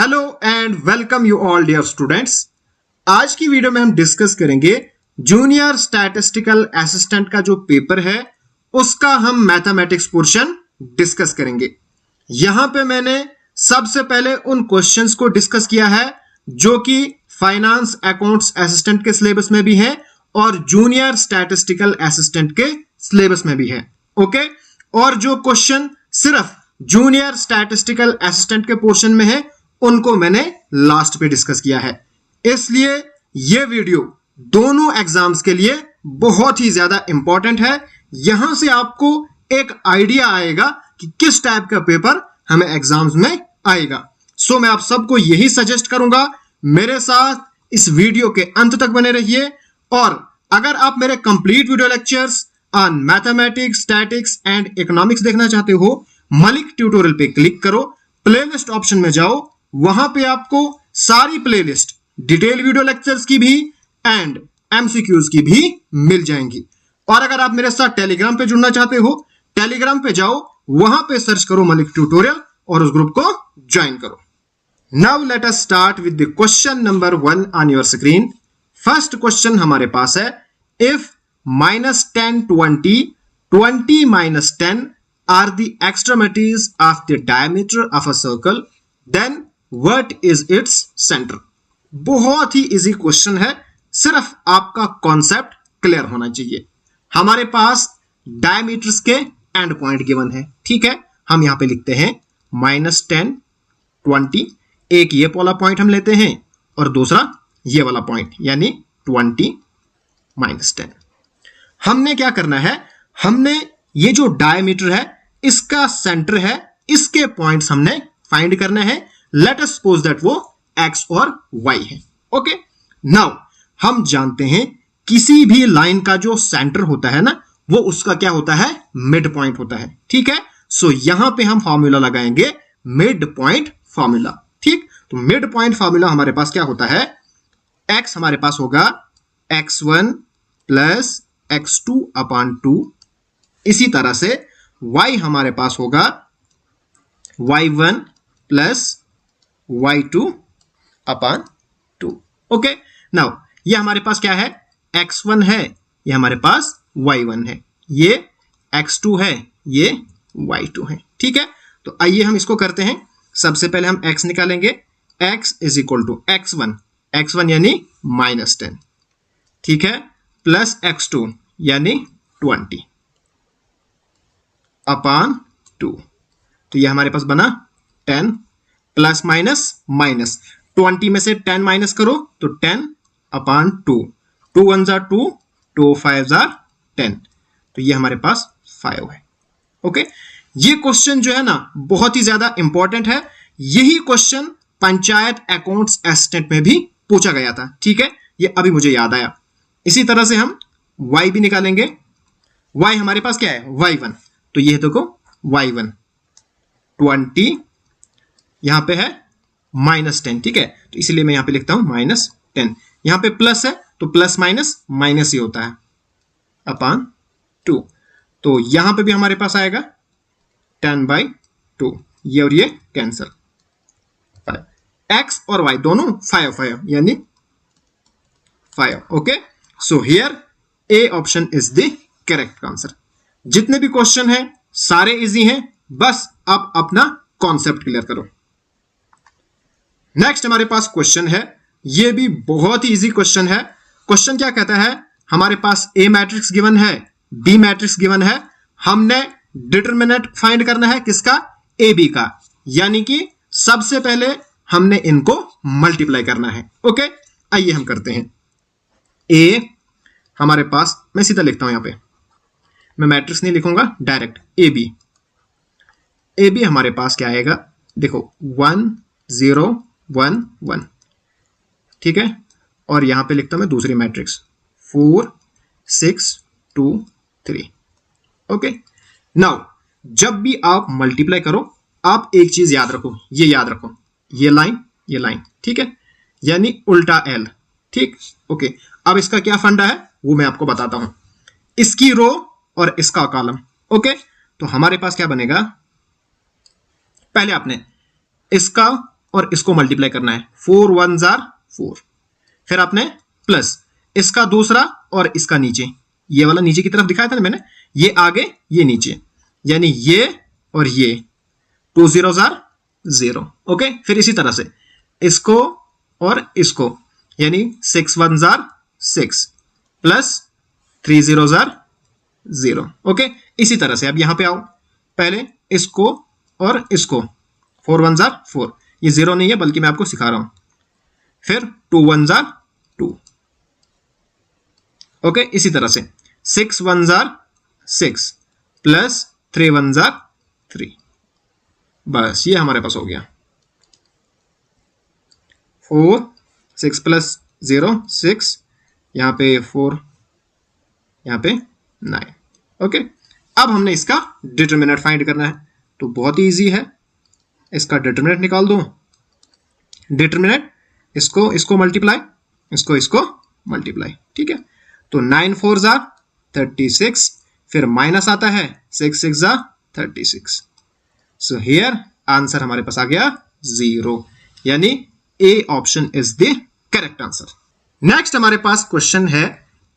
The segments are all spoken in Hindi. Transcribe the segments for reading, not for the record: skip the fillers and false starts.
Hello and welcome you all dear students. आज की वीडियो में हम डिस्कस करेंगे जूनियर स्टैटिस्टिकल असिस्टेंट का जो पेपर है उसका हम मैथमेटिक्स पोर्शन डिस्कस करेंगे। यहां पे मैंने सबसे पहले उन क्वेश्चंस को डिस्कस किया है जो कि फाइनेंस अकाउंट्स असिस्टेंट के सिलेबस में भी है और जूनियर स्टैटिस्टिकल असिस्टेंट के सिलेबस में भी है। ओके, और जो क्वेश्चन सिर्फ जूनियर स्टैटिस्टिकल असिस्टेंट के पोर्शन में है उनको मैंने लास्ट पे डिस्कस किया है। इसलिए ये वीडियो दोनों एग्जाम्स के लिए बहुत ही ज्यादा इंपॉर्टेंट है। यहां से आपको एक आइडिया आएगा कि किस टाइप का पेपर हमें एग्जाम्स में आएगा। सो मैं आप सबको यही सजेस्ट करूंगा, मेरे साथ इस वीडियो के अंत तक बने रहिए। और अगर आप मेरे complete video lectures on mathematics, statics and economics देखना चाहते हो, मलिक ट्यूटोरियल पे क्लिक करो, प्लेलिस्ट ऑप्शन में जाओ, वहां पे आपको सारी प्लेलिस्ट डिटेल वीडियो लेक्चर्स की भी एंड एमसीक्यूज की भी मिल जाएंगी। और अगर आप मेरे साथ टेलीग्राम पे जुड़ना चाहते हो, टेलीग्राम पे जाओ, वहां पे सर्च करो मलिक ट्यूटोरियल और उस ग्रुप को ज्वाइन करो। Now let us start with the question number 1 on your screen. First question हमारे पास है, if -10, 20, 20 - 10 are the extremities of the diameter of a circle, then what is its center? बहुत ही इजी क्वेश्चन है, सिर्फ आपका कॉन्सेप्ट क्लियर होना चाहिए। हमारे पास डायमीटर्स के एंड पॉइंट गिवन है, ठीक है। हम यहां पे लिखते हैं -10, 20, एक ये वाला पॉइंट हम लेते हैं और दूसरा ये वाला पॉइंट, यानी 20 - 10। हमने क्या करना है, हमने ये जो डायमीटर है इसका सेंटर है, इसके पॉइंट्स हमने फाइंड करने हैं। लेट अस सपोज दैट वो x और y है। ओके, नाउ हम जानते हैं किसी भी लाइन का जो सेंटर होता है ना, वो उसका क्या होता है, मिड पॉइंट होता है, ठीक है। सो यहां पे हम फॉर्मूला लगाएंगे मिड पॉइंट फॉर्मूला, ठीक। तो मिड पॉइंट फॉर्मूला हमारे पास क्या होता है, x हमारे पास होगा x1 + x2 / 2। इसी तरह से y हमारे पास होगा y1 + y2 / 2। ओके, नाउ ये हमारे पास क्या है, x1 है, ये हमारे पास y1 है, ये x2 है, ये y2 है, ठीक है। तो आइए हम इसको करते हैं। सबसे पहले हम x निकालेंगे, x = x1, x1 यानी -10, ठीक है, प्लस x2 यानी 20 / 2। तो ये हमारे पास बना 10 प्लस माइनस 20 में से 10 माइनस करो तो 10 / 2, 2 1 = 2, 2 5 = 10। तो ये हमारे पास 5 है। ओके, ये क्वेश्चन जो है ना बहुत ही ज्यादा इंपॉर्टेंट है। यही क्वेश्चन पंचायत अकाउंट्स असिस्टेंट में भी पूछा गया था, ठीक है, ये अभी मुझे याद आया। इसी तरह से हम y भी निकालेंगे। y हमारे पास क्या है, y1, तो ये देखो y1 20, यहां पे है -10, ठीक है। तो इसलिए मैं यहां पे लिखता हूं -10। यहां पे प्लस है तो प्लस माइनस ही होता है / 2। तो यहां पे भी हमारे पास आएगा 10/2, ये और ये कैंसिल। x और y दोनों 5 यानी 5। Okay, so here A option is the correct answer. जितने भी क्वेश्चन हैं सारे इजी हैं, बस आप अपना कॉन्सेप्ट क्लियर करो। नेक्स्ट हमारे पास क्वेश्चन है, ये भी बहुत ही इजी क्वेश्चन है। क्वेश्चन क्या कहता है, हमारे पास ए मैट्रिक्स गिवन है, बी मैट्रिक्स गिवन है, हमने डिटरमिनेंट फाइंड करना है किसका, ए बी का, यानी कि सबसे पहले हमने इनको मल्टीप्लाई करना है। ओके, आइए हम करते हैं। ए हमारे पास, मैं सीधा लिखता हूं, यहां पे मैं मैट्रिक्स नहीं लिखूंगा, डायरेक्ट ए बी हमारे पास क्या आएगा, देखो 1 0 1 1, ठीक है। और यहां पे लिखता हूं मैं दूसरी मैट्रिक्स 4 6 2 3। ओके, नाउ जब भी आप मल्टीप्लाई करो, आप एक चीज याद रखो, ये याद रखो, ये लाइन, ठीक है, यानी उल्टा एल, ठीक। ओके, अब इसका क्या फंडा है वो मैं आपको बताता हूं, इसकी रो और इसका कॉलम। ओके, तो हमारे पास क्या बनेगा, पहले आपने इसका और इसको मल्टीप्लाई करना है, 4 1 जार 4, फिर आपने प्लस इसका दूसरा और इसका नीचे, ये वाला नीचे की तरफ दिखाया था ना मैंने, ये आगे ये नीचे, यानी ये और ये 2 0 जार 0। ओके, फिर इसी तरह से इसको और इसको, यानी 6 1 जार 6 प्लस 3 0 जार 0। ओके, इसी तरह से अब यहां पे आओ, पहले इसको और इसको, 4 1 जार 4, ये 0 नहीं है बल्कि मैं आपको सिखा रहा हूं, फिर 2 1 जार 2। ओके, इसी तरह से 6 1 जार 6 प्लस 3 1 जार 3, बस ये हमारे पास हो गया 4 6 प्लस 0 6, यहां पे 4, यहां पे 9। ओके, अब हमने इसका डिटरमिनेंट फाइंड करना है, तो बहुत ही इजी है, इसका डिटरमिनेंट निकाल दो। डिटरमिनेंट इसको मल्टीप्लाई, इसको मल्टीप्लाई, ठीक है। तो 9 4 जार 36, फिर माइनस आता है 6 6 जार 36। सो हियर आंसर हमारे पास आ गया 0, यानी A option is the correct answer. Next हमारे पास क्वेश्चन है,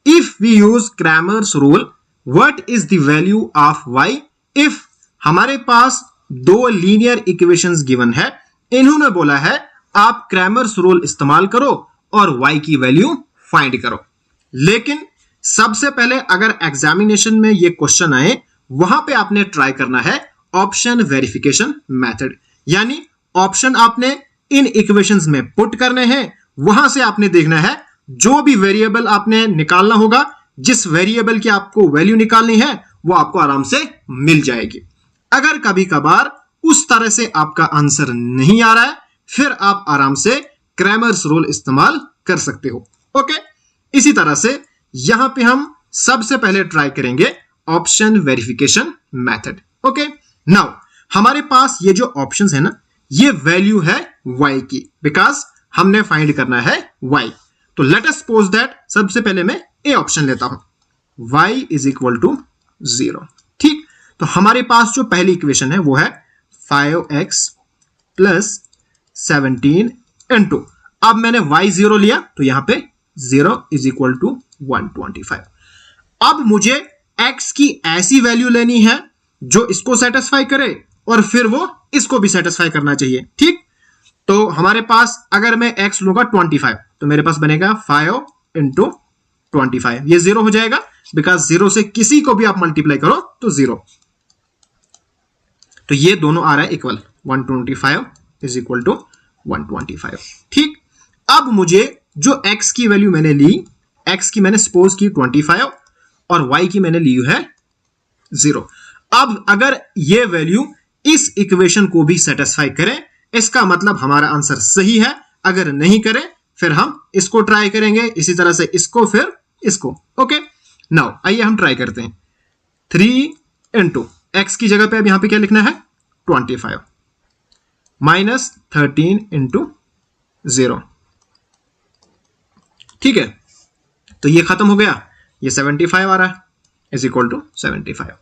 if we use Cramer's rule what is the value of y if हमारे पास दो लीनियर इक्वेशंस गिवन है, इन्होंने बोला है आप क्रैमर्स रूल इस्तेमाल करो और y की वैल्यू फाइंड करो। लेकिन सबसे पहले अगर एग्जामिनेशन में ये क्वेश्चन आए, वहां पे आपने ट्राई करना है ऑप्शन वेरिफिकेशन मेथड, यानी ऑप्शन आपने इन इक्वेशंस में पुट करने हैं, वहां से आपने देखना है जो भी वेरिएबल आपने निकालना होगा, जिस वेरिएबल की आपको वैल्यू निकालनी है वो आपको आराम से मिल जाएगी। अगर कभी कभार उस तरह से आपका आंसर नहीं आ रहा है, फिर आप आराम से क्रैमर्स रूल इस्तेमाल कर सकते हो। ओके, इसी तरह से यहां पे हम सबसे पहले ट्राई करेंगे option verification method. Okay, now हमारे पास ये जो ऑप्शंस है ना, ये वैल्यू है y की, बिकॉज हमने फाइंड करना है y। तो लेट अस सपोज दैट सबसे पहले मैं ए ऑप्शन लेता हूं, y इज इक्वल टू 0। ठीक, तो हमारे पास जो पहली इक्वेशन है वो है 5x प्लस 17 इंटू, अब मैंने y 0 लिया तो यहां पे 0 इज इक्वल टू 125। अब मुझे x की ऐसी वैल्यू लेनी है जो इसको सेटिस्फाई करे और फिर वो इसको भी सेटिस्फाई करना चाहिए। ठीक, तो हमारे पास अगर मैं x लूंगा 25, तो मेरे पास बनेगा 5 इंटू 25, ये 0 हो जाएगा बिकॉज 0 से किसी को भी आप मल्टीप्लाई करो तो 0, तो ये दोनों आ रहा है इक्वल, 125 इज इक्वल टू 125। ठीक, अब मुझे जो x की वैल्यू मैंने ली, x की मैंने सपोज की 25 और y की मैंने ली है 0। अब अगर ये वैल्यू इस इक्वेशन को भी सेटिस्फाई करे, इसका मतलब हमारा आंसर सही है। अगर नहीं करे फिर हम इसको ट्राई करेंगे, इसी तरह से इसको, फिर इसको। ओके, नाउ आइए हम ट्राई करते हैं। 3 इंटू एक्स की जगह पे अब यहां पे क्या लिखना है 25 माइनस 13 इंटू 0। ठीक है, तो ये खत्म हो गया, ये 75 आ रहा है इज इक्वल टू 75।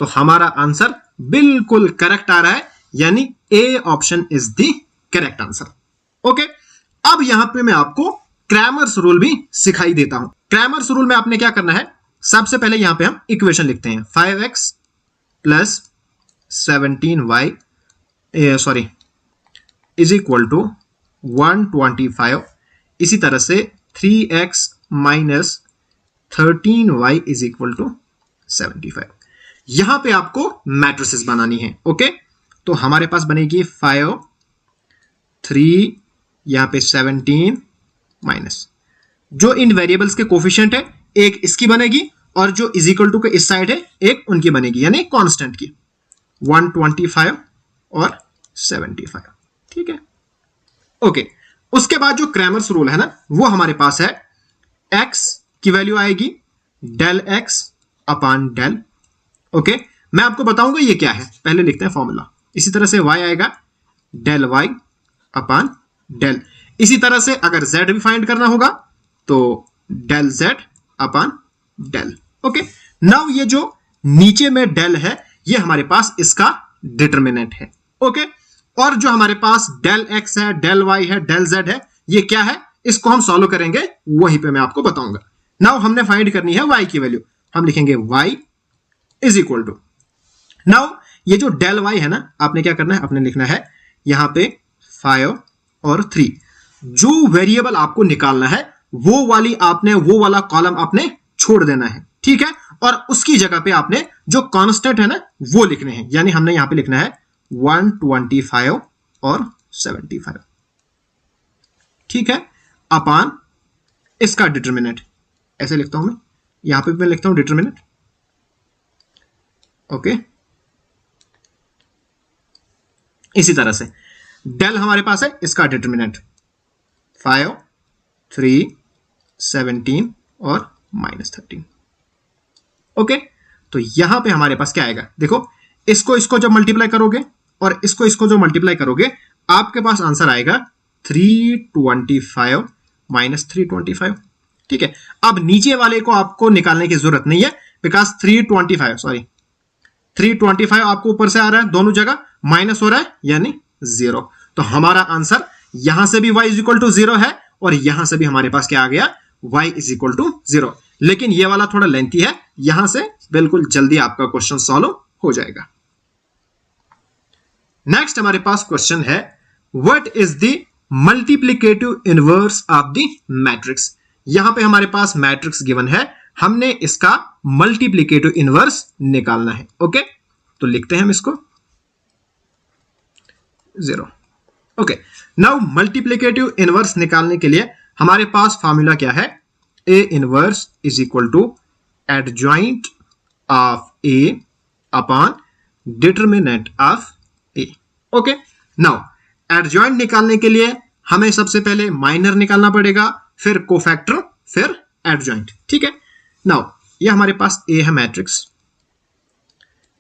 तो हमारा आंसर बिल्कुल करेक्ट आ रहा है, यानी A option is the correct answer. Okay, अब यहां पे मैं आपको क्रैमर्स रूल भी सिखाई देता हूं। क्रैमर्स रूल में आपने क्या करना है, सबसे पहले यहां पे हम इक्वेशन लिखते हैं 5x plus 17y is equal to 125, इसी तरह से 3x minus 13y is equal to 75। यहां पे आपको मैट्रिसेस बनानी है। ओके, तो हमारे पास बनेगी 5 3, यहां पे 17 माइनस, जो इन वेरिएबल्स के कोफिशिएंट है एक इसकी बनेगी और जो इज इक्वल टू के इस साइड है एक उनकी बनेगी, यानी कांस्टेंट की, 125 और 75। ठीक है, ओके, उसके बाद जो क्रैमर्स रूल है ना, वो हमारे पास है x की वैल्यू आएगी del x upon del. Okay, मैं आपको बताऊंगा ये क्या है, पहले लिखते हैं फॉर्मूला। इसी तरह से y आएगा डेल y अपॉन डेल, इसी तरह से अगर z भी फाइंड करना होगा तो del z upon del. Okay, now ये जो नीचे में डेल है ये हमारे पास इसका डिटरमिनेंट है। ओके, और जो हमारे पास डेल एक्स है, डेल वाई है, डेल जेड है, ये क्या है, इसको हम सॉल्व करेंगे, वहीं पे मैं आपको बताऊंगा। नाउ हमने फाइंड करनी है y की वैल्यू, हम लिखेंगे y is equal to, now ये जो डेल y है ना, आपने क्या करना है, आपने लिखना है यहां पे 5 और 3, जो वेरिएबल आपको निकालना है वो वाला कॉलम आपने छोड़ देना है, ठीक है, और उसकी जगह पे आपने जो कांस्टेंट है ना वो लिखने हैं, यानी हमने यहां पे लिखना है 125 और 75, ठीक है, अपान इसका डिटरमिनेंट, ऐसे लिखता हूं मैं, यहां पे मैं लिखता हूं डिटरमिनेंट, ओके। इसी तरह से डेल हमारे पास है, इसका डिटरमिनेंट 5, 3, 17 और -13, ओके। तो यहां पे हमारे पास क्या आएगा, देखो इसको जब मल्टीप्लाई करोगे और इसको जो मल्टीप्लाई करोगे, आपके पास आंसर आएगा 325 -325, ठीक है। अब नीचे वाले को आपको निकालने की जरूरत नहीं है, बिकॉज 325 आपको ऊपर से आ रहा है, दोनों जगह माइनस हो रहा है, यानी 0। तो हमारा आंसर यहां से भी y इज इक्वल टू 0 है, और यहां से भी हमारे पास क्या आ गया, y इज इक्वल टू 0। लेकिन ये वाला थोड़ा लेंथी है, यहां से बिल्कुल जल्दी आपका क्वेश्चन सॉल्व हो जाएगा। नेक्स्ट हमारे पास क्वेश्चन है, what is the multiplicative inverse of the matrix. यहां पे हमारे पास मैट्रिक्स गिवन है, हमने इसका मल्टीप्लिकेटिव इनवर्स निकालना है, ओके। तो लिखते हैं हम इसको 0, ओके। नाउ मल्टीप्लिकेटिव इनवर्स निकालने के लिए हमारे पास फॉर्मूला क्या है, A inverse is equal to adjoint of A upon determinant of A, okay. Now adjoint निकालने के लिए हमें सबसे पहले माइनर निकालना पड़ेगा, फिर कोफैक्टर, फिर एडजॉइंट, ठीक है। नाउ ये हमारे पास ए है मैट्रिक्स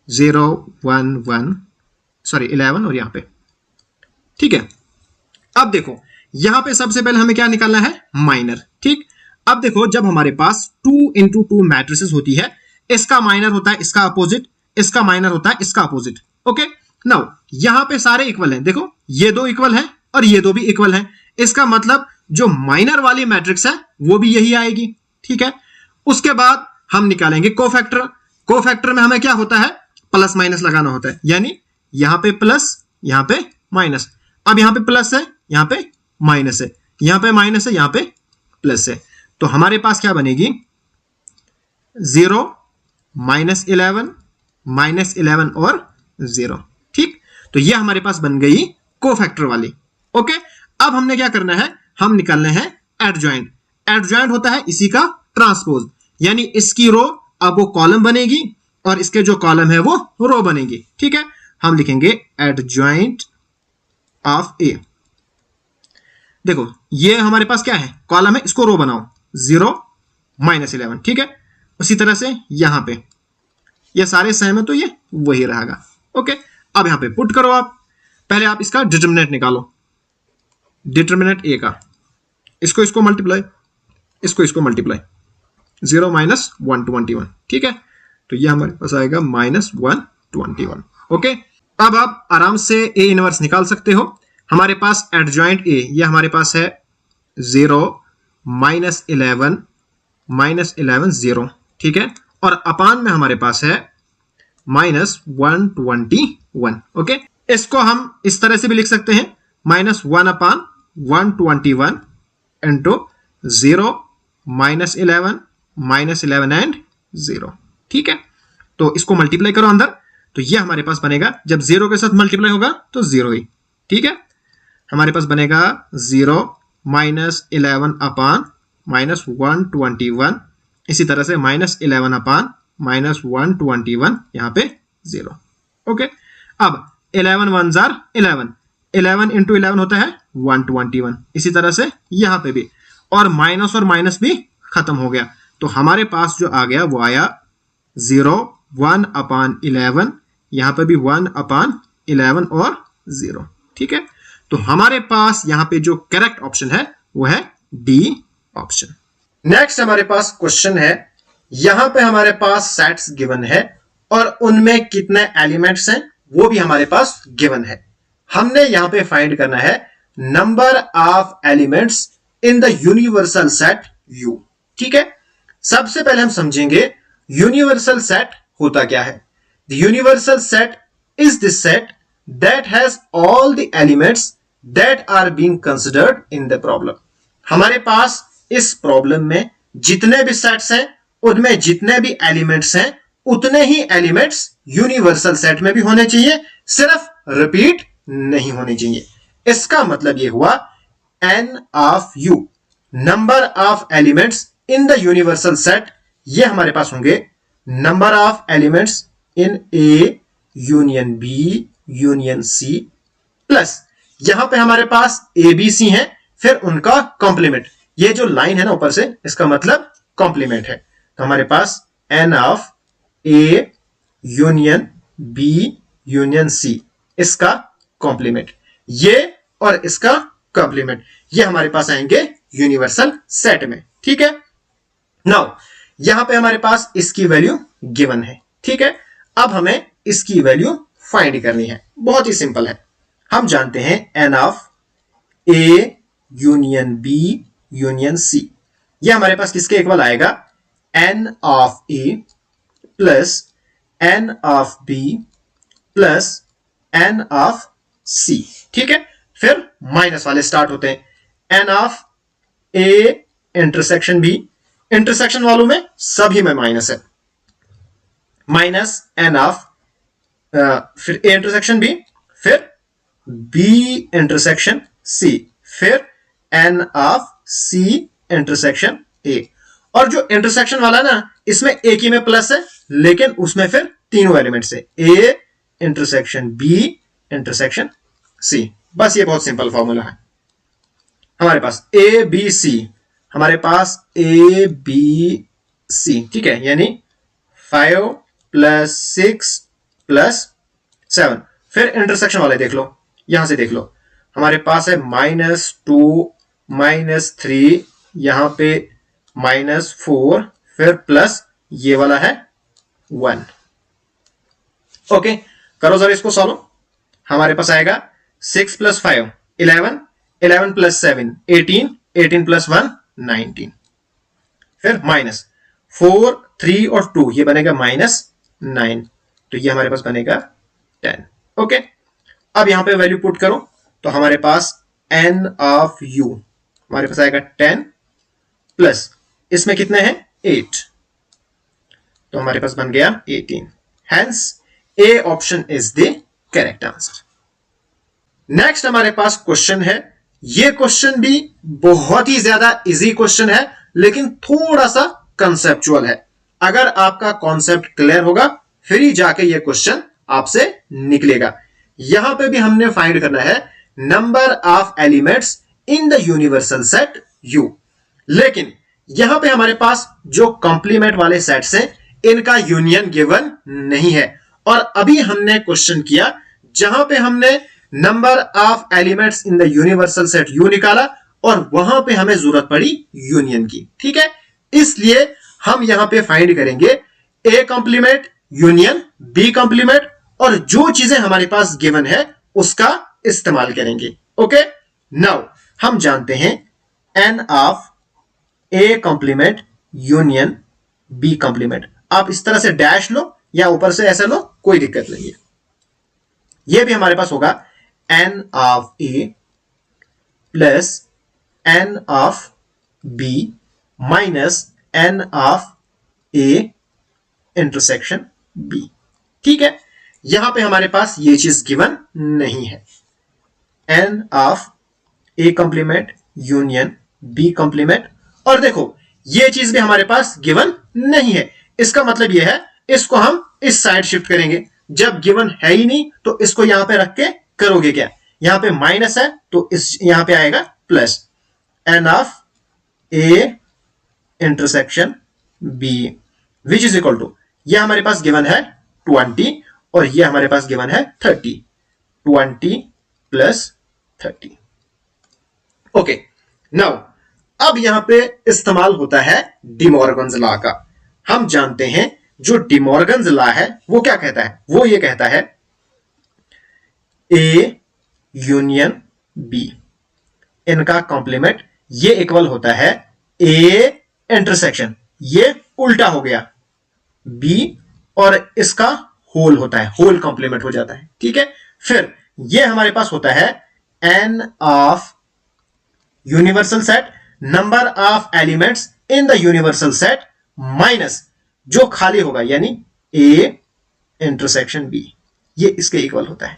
0 1 1 सॉरी 11 और यहां पे, ठीक है। अब देखो यहां पे सबसे पहले हमें क्या निकालना है, माइनर, ठीक। अब देखो जब हमारे पास 2 into 2 मैट्रिसेस होती है, इसका माइनर होता है इसका अपोजिट, इसका माइनर होता है इसका अपोजिट, ओके। नाउ यहां पे सारे इक्वल हैं, देखो ये दो इक्वल हैं और ये दो भी इक्वल हैं, इसका मतलब जो माइनर वाली मैट्रिक्स है वो भी यही आएगी, ठीक है। उसके बाद हम निकालेंगे कोफैक्टर। कोफैक्टर में हमें क्या होता है, प्लस माइनस लगाना होता है, यानी यहां पे प्लस, यहां पे माइनस। अब यहां पे प्लस है, यहां पे माइनस है, यहां पे माइनस है, यहां पे प्लस है, तो हमारे पास क्या बनेगी 0 -11 -11 और 0, ठीक। तो ये हमारे पास बन गई कोफैक्टर वाली, ओके। अब हमने क्या करना है, हम निकालने हैं एडजॉइंट। एडजॉइंट होता है इसी का ट्रांसपोज, यानी इसकी रो अब वो कॉलम बनेगी और इसके जो कॉलम है वो रो बनेगी, ठीक है। हम लिखेंगे एडजॉइंट ऑफ ए। देखो ये हमारे पास क्या है, कॉलम है, इसको रो बनाओ 0 -11, ठीक है। उसी तरह से यहां पे ये सारे सेम है तो ये वही रहेगा, ओके। अब यहां पे पुट करो आप, पहले आप इसका डिटरमिनेंट निकालो, डिटरमिनेंट ए का, इसको मल्टीप्लाई, इसको मल्टीप्लाई, 0 -121, ठीक है। तो ये हमारे पास आएगा -121, ओके। अब आप आराम से ए इनवर्स निकाल सकते हो। हमारे पास एडजॉइंट ए, ये हमारे पास है 0 -11 -11 0, ठीक है, और अपान में हमारे पास है -121, ओके। इसको हम इस तरह से भी लिख सकते हैं, -1/121 इंटू 0 -11 -11 एंड 0, ठीक है। तो इसको मल्टीप्लाई करो अंदर, तो ये हमारे पास बनेगा, जब 0 के साथ मल्टीप्लाई होगा तो 0 ही, ठीक है। हमारे पास बनेगा 0 -11 अपान -121, इसी तरह से -11 अपान -121, यहां पे 0, ओके। अब 11 1 जार 11, 11 इंटू 11 होता है 121, इसी तरह से यहां पे भी, और माइनस भी खत्म हो गया, तो हमारे पास जो आ गया वो आया 0 1/11, यहां पे भी 1/11 और 0, ठीक है। तो हमारे पास यहां पे जो करेक्ट ऑप्शन है वो है डी ऑप्शन। नेक्स्ट हमारे पास क्वेश्चन है, यहां पे हमारे पास सेट्स गिवन है और उनमें कितने एलिमेंट्स हैं वो भी हमारे पास गिवन है। हमने यहां पे फाइंड करना है number of elements in the universal set U। ठीक है, सबसे पहले हम समझेंगे यूनिवर्सल सेट होता क्या है। The universal set is the set that has all the elements that are being considered in the problem. हमारे पास इस प्रॉब्लम में जितने भी सेट्स हैं उनमें जितने भी एलिमेंट्स हैं उतने ही एलिमेंट्स यूनिवर्सल सेट में भी होने चाहिए, सिर्फ रिपीट नहीं होने चाहिए। इसका मतलब यह हुआ n of U, number of elements in the universal set, ये हमारे पास होंगे number of elements in A union B union C plus यहां पे हमारे पास ABC है, फिर उनका कॉम्प्लीमेंट। ये जो लाइन है ना ऊपर से, इसका मतलब कॉम्प्लीमेंट है। तो हमारे पास n of A union B union C, इसका कॉम्प्लीमेंट, ये और इसका कॉम्प्लीमेंट, ये हमारे पास आएंगे यूनिवर्सल सेट में। ठीक है, नाउ यहां पे हमारे पास इसकी वैल्यू गिवन है। ठीक है, अब हमें इसकी वैल्यू फाइंड करनी है। बहुत ही सिंपल है, हम जानते हैं n of A union B union C, ये हमारे पास किसके इक्वल आएगा, n of A plus n of B plus n of C। ठीक है, फिर माइनस वाले स्टार्ट होते हैं, n of A intersection B, intersection वालों में सभी में माइनस है, माइनस n ऑफ फिर A इंटरसेक्शन B, फिर B इंटरसेक्शन C, फिर n of C intersection A। और जो इंटरसेक्शन वाला ना, इसमें एक ही में प्लस है, लेकिन उसमें फिर तीनों एलिमेंट्स है, A intersection B intersection C। बस ये बहुत सिंपल फॉर्मूला है। हमारे पास A B C, हमारे पास A B C, ठीक है, यानी 5 प्लस 6 प्लस 7। फिर इंटरसेक्शन वाले देख लो, यहां से देख लो, हमारे पास है -2 -3, यहां पे -4, फिर प्लस ये वाला है 1। ओके, करो जरा इसको सॉल्व। हमारे पास आएगा 6 प्लस 5 11, 11 प्लस 7 18, 18 प्लस 1 19, फिर -4 3 और 2, ये बनेगा -9, तो ये हमारे पास बनेगा 10। ओके, अब यहां पे वैल्यू पुट करो, तो हमारे पास n ऑफ U हमारे पास आएगा 10 प्लस इसमें कितने हैं 8, तो हमारे पास बन गया 18। Hence A option is the correct answer. Next हमारे पास क्वेश्चन है, ये क्वेश्चन भी बहुत ही ज्यादा इजी क्वेश्चन है, लेकिन थोड़ा सा कंसेप्चुअल है। अगर आपका कॉन्सेप्ट क्लियर होगा फिर ही जाके ये क्वेश्चन आपसे निकलेगा। यहां पे भी हमने फाइंड करना है number of elements in the universal set U, लेकिन यहां पे हमारे पास जो कॉम्प्लीमेंट वाले सेट्स हैं इनका यूनियन गिवन नहीं है। और अभी हमने क्वेश्चन किया जहां पे हमने number of elements in the universal set U निकाला और वहां पे हमें जरूरत पड़ी यूनियन की। ठीक है, इसलिए हम यहां पे फाइंड करेंगे A complement union B complement, और जो चीजें हमारे पास गिवन है उसका इस्तेमाल करेंगे। ओके, नाउ हम जानते हैं n of A complement union B complement. आप इस तरह से डैश लो या ऊपर से ऐसे लो, कोई दिक्कत नहीं है। यह भी हमारे पास होगा n of A plus n of B minus n of A intersection B। ठीक है, यहां पे हमारे पास ये चीज गिवन नहीं है, n of A complement union B complement. और देखो ये चीज भी हमारे पास गिवन नहीं है, इसका मतलब यह है इसको हम इस साइड शिफ्ट करेंगे। जब गिवन है ही नहीं तो इसको यहां पे रख के करोगे क्या, यहां पे माइनस है तो इस यहां पे आएगा plus n of A intersection B which is equal to, यह हमारे पास गिवन है 20 और यह हमारे पास गिवन है 30, 20 प्लस 30। ओके, नाउ अब यहां पे इस्तेमाल होता है डिमॉर्गन्स लॉ का। हम जानते हैं जो डिमॉर्गन्स लॉ है वो क्या कहता है, वो ये कहता है A यूनियन बी, इनका कॉम्प्लीमेंट ये इक्वल होता है ए इंटरसेक्शन, ये उल्टा हो गया बी और इसका होल होता है, होल कॉम्प्लीमेंट हो जाता है। ठीक है, फिर ये हमारे पास होता है n of universal set, number of elements in the universal set minus जो खाली होगा यानी a इंटरसेक्शन b, ये इसके इक्वल होता है।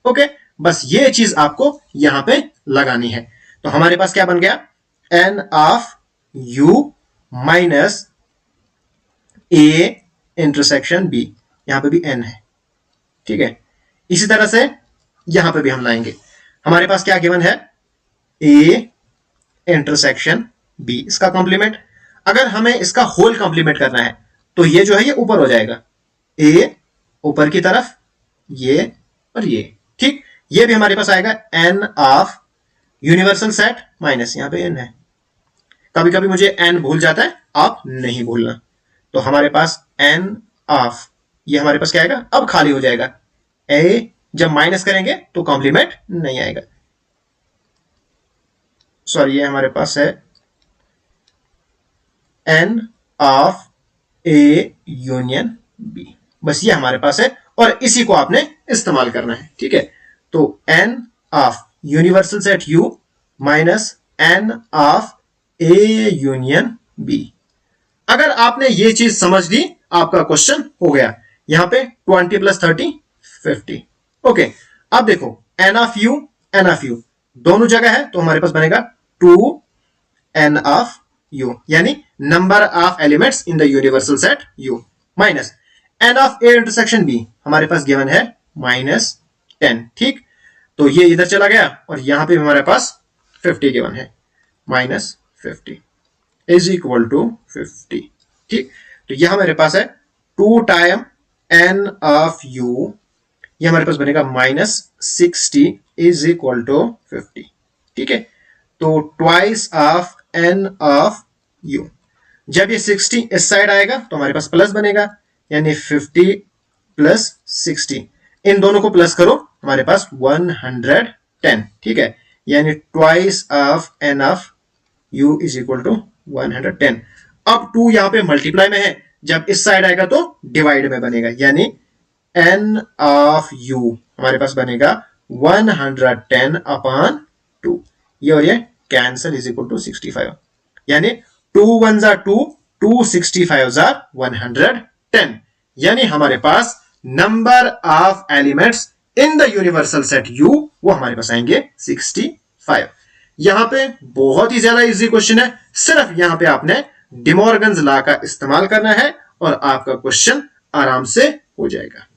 ओके, बस ये चीज आपको यहां पे लगानी है। तो हमारे पास क्या बन गया, n of u minus a intersection b, यहां पे भी n है। ठीक है, इसी तरह से यहां पे भी हम लाएंगे। हमारे पास क्या गिवन है, a इंटरसेक्शन b, इसका कॉम्प्लीमेंट। अगर हमें इसका होल कॉम्प्लीमेंट करना है तो ये जो है ये ऊपर हो जाएगा, a ऊपर की तरफ, ये और ये। ठीक, ये भी हमारे पास आएगा n of universal set minus, यहां पे n है, कभी कभी मुझे n भूल जाता है, आप नहीं भूलना। तो हमारे पास n ऑफ, ये हमारे पास क्या आएगा, अब खाली हो जाएगा, a जब माइनस करेंगे तो कॉम्प्लीमेंट नहीं आएगा। सॉरी, ये हमारे पास है n of a union b, बस ये हमारे पास है और इसी को आपने इस्तेमाल करना है। ठीक है, तो n of universal set u minus n of a union b। अगर आपने ये चीज समझ ली, आपका क्वेश्चन हो गया। यहां पे 20 प्लस 30 50। ओके, अब देखो n ऑफ u दोनों जगह है, तो हमारे पास बनेगा 2n ऑफ u, यानी number of elements in the universal set u minus n of a intersection b, हमारे पास गिवन है -10। ठीक, तो ये इधर चला गया और यहां पे हमारे पास 50 गिवन है, -50 इज इक्वल टू 50। ठीक, तो यह हमारे पास है 2 टाइम n ऑफ u, ये हमारे पास बनेगा -60 इज इक्वल टू 50। ठीक है, तो twice of n of u, जब ये 60 इस साइड आएगा तो हमारे पास प्लस बनेगा, यानी 50 प्लस 60, इन दोनों को प्लस करो, हमारे पास 110। ठीक है, यानी twice of n of u is equal to 110। अब 2 यहां पे मल्टीप्लाई में है, जब इस साइड आएगा तो डिवाइड में बनेगा, यानी n ऑफ u हमारे पास बनेगा 110 अपॉन 2, ये और ये कैंसल इज इक्वल टू 65, यानी 2 1 जा 2, 2 65 जा 110, यानी हमारे पास number of elements in the universal set u वो हमारे पास आएंगे 65। यहां पे बहुत ही ज्यादा इजी क्वेश्चन है, सिर्फ यहां पे आपने डिमॉर्गन्स लॉ का इस्तेमाल करना है और आपका क्वेश्चन आराम से हो जाएगा।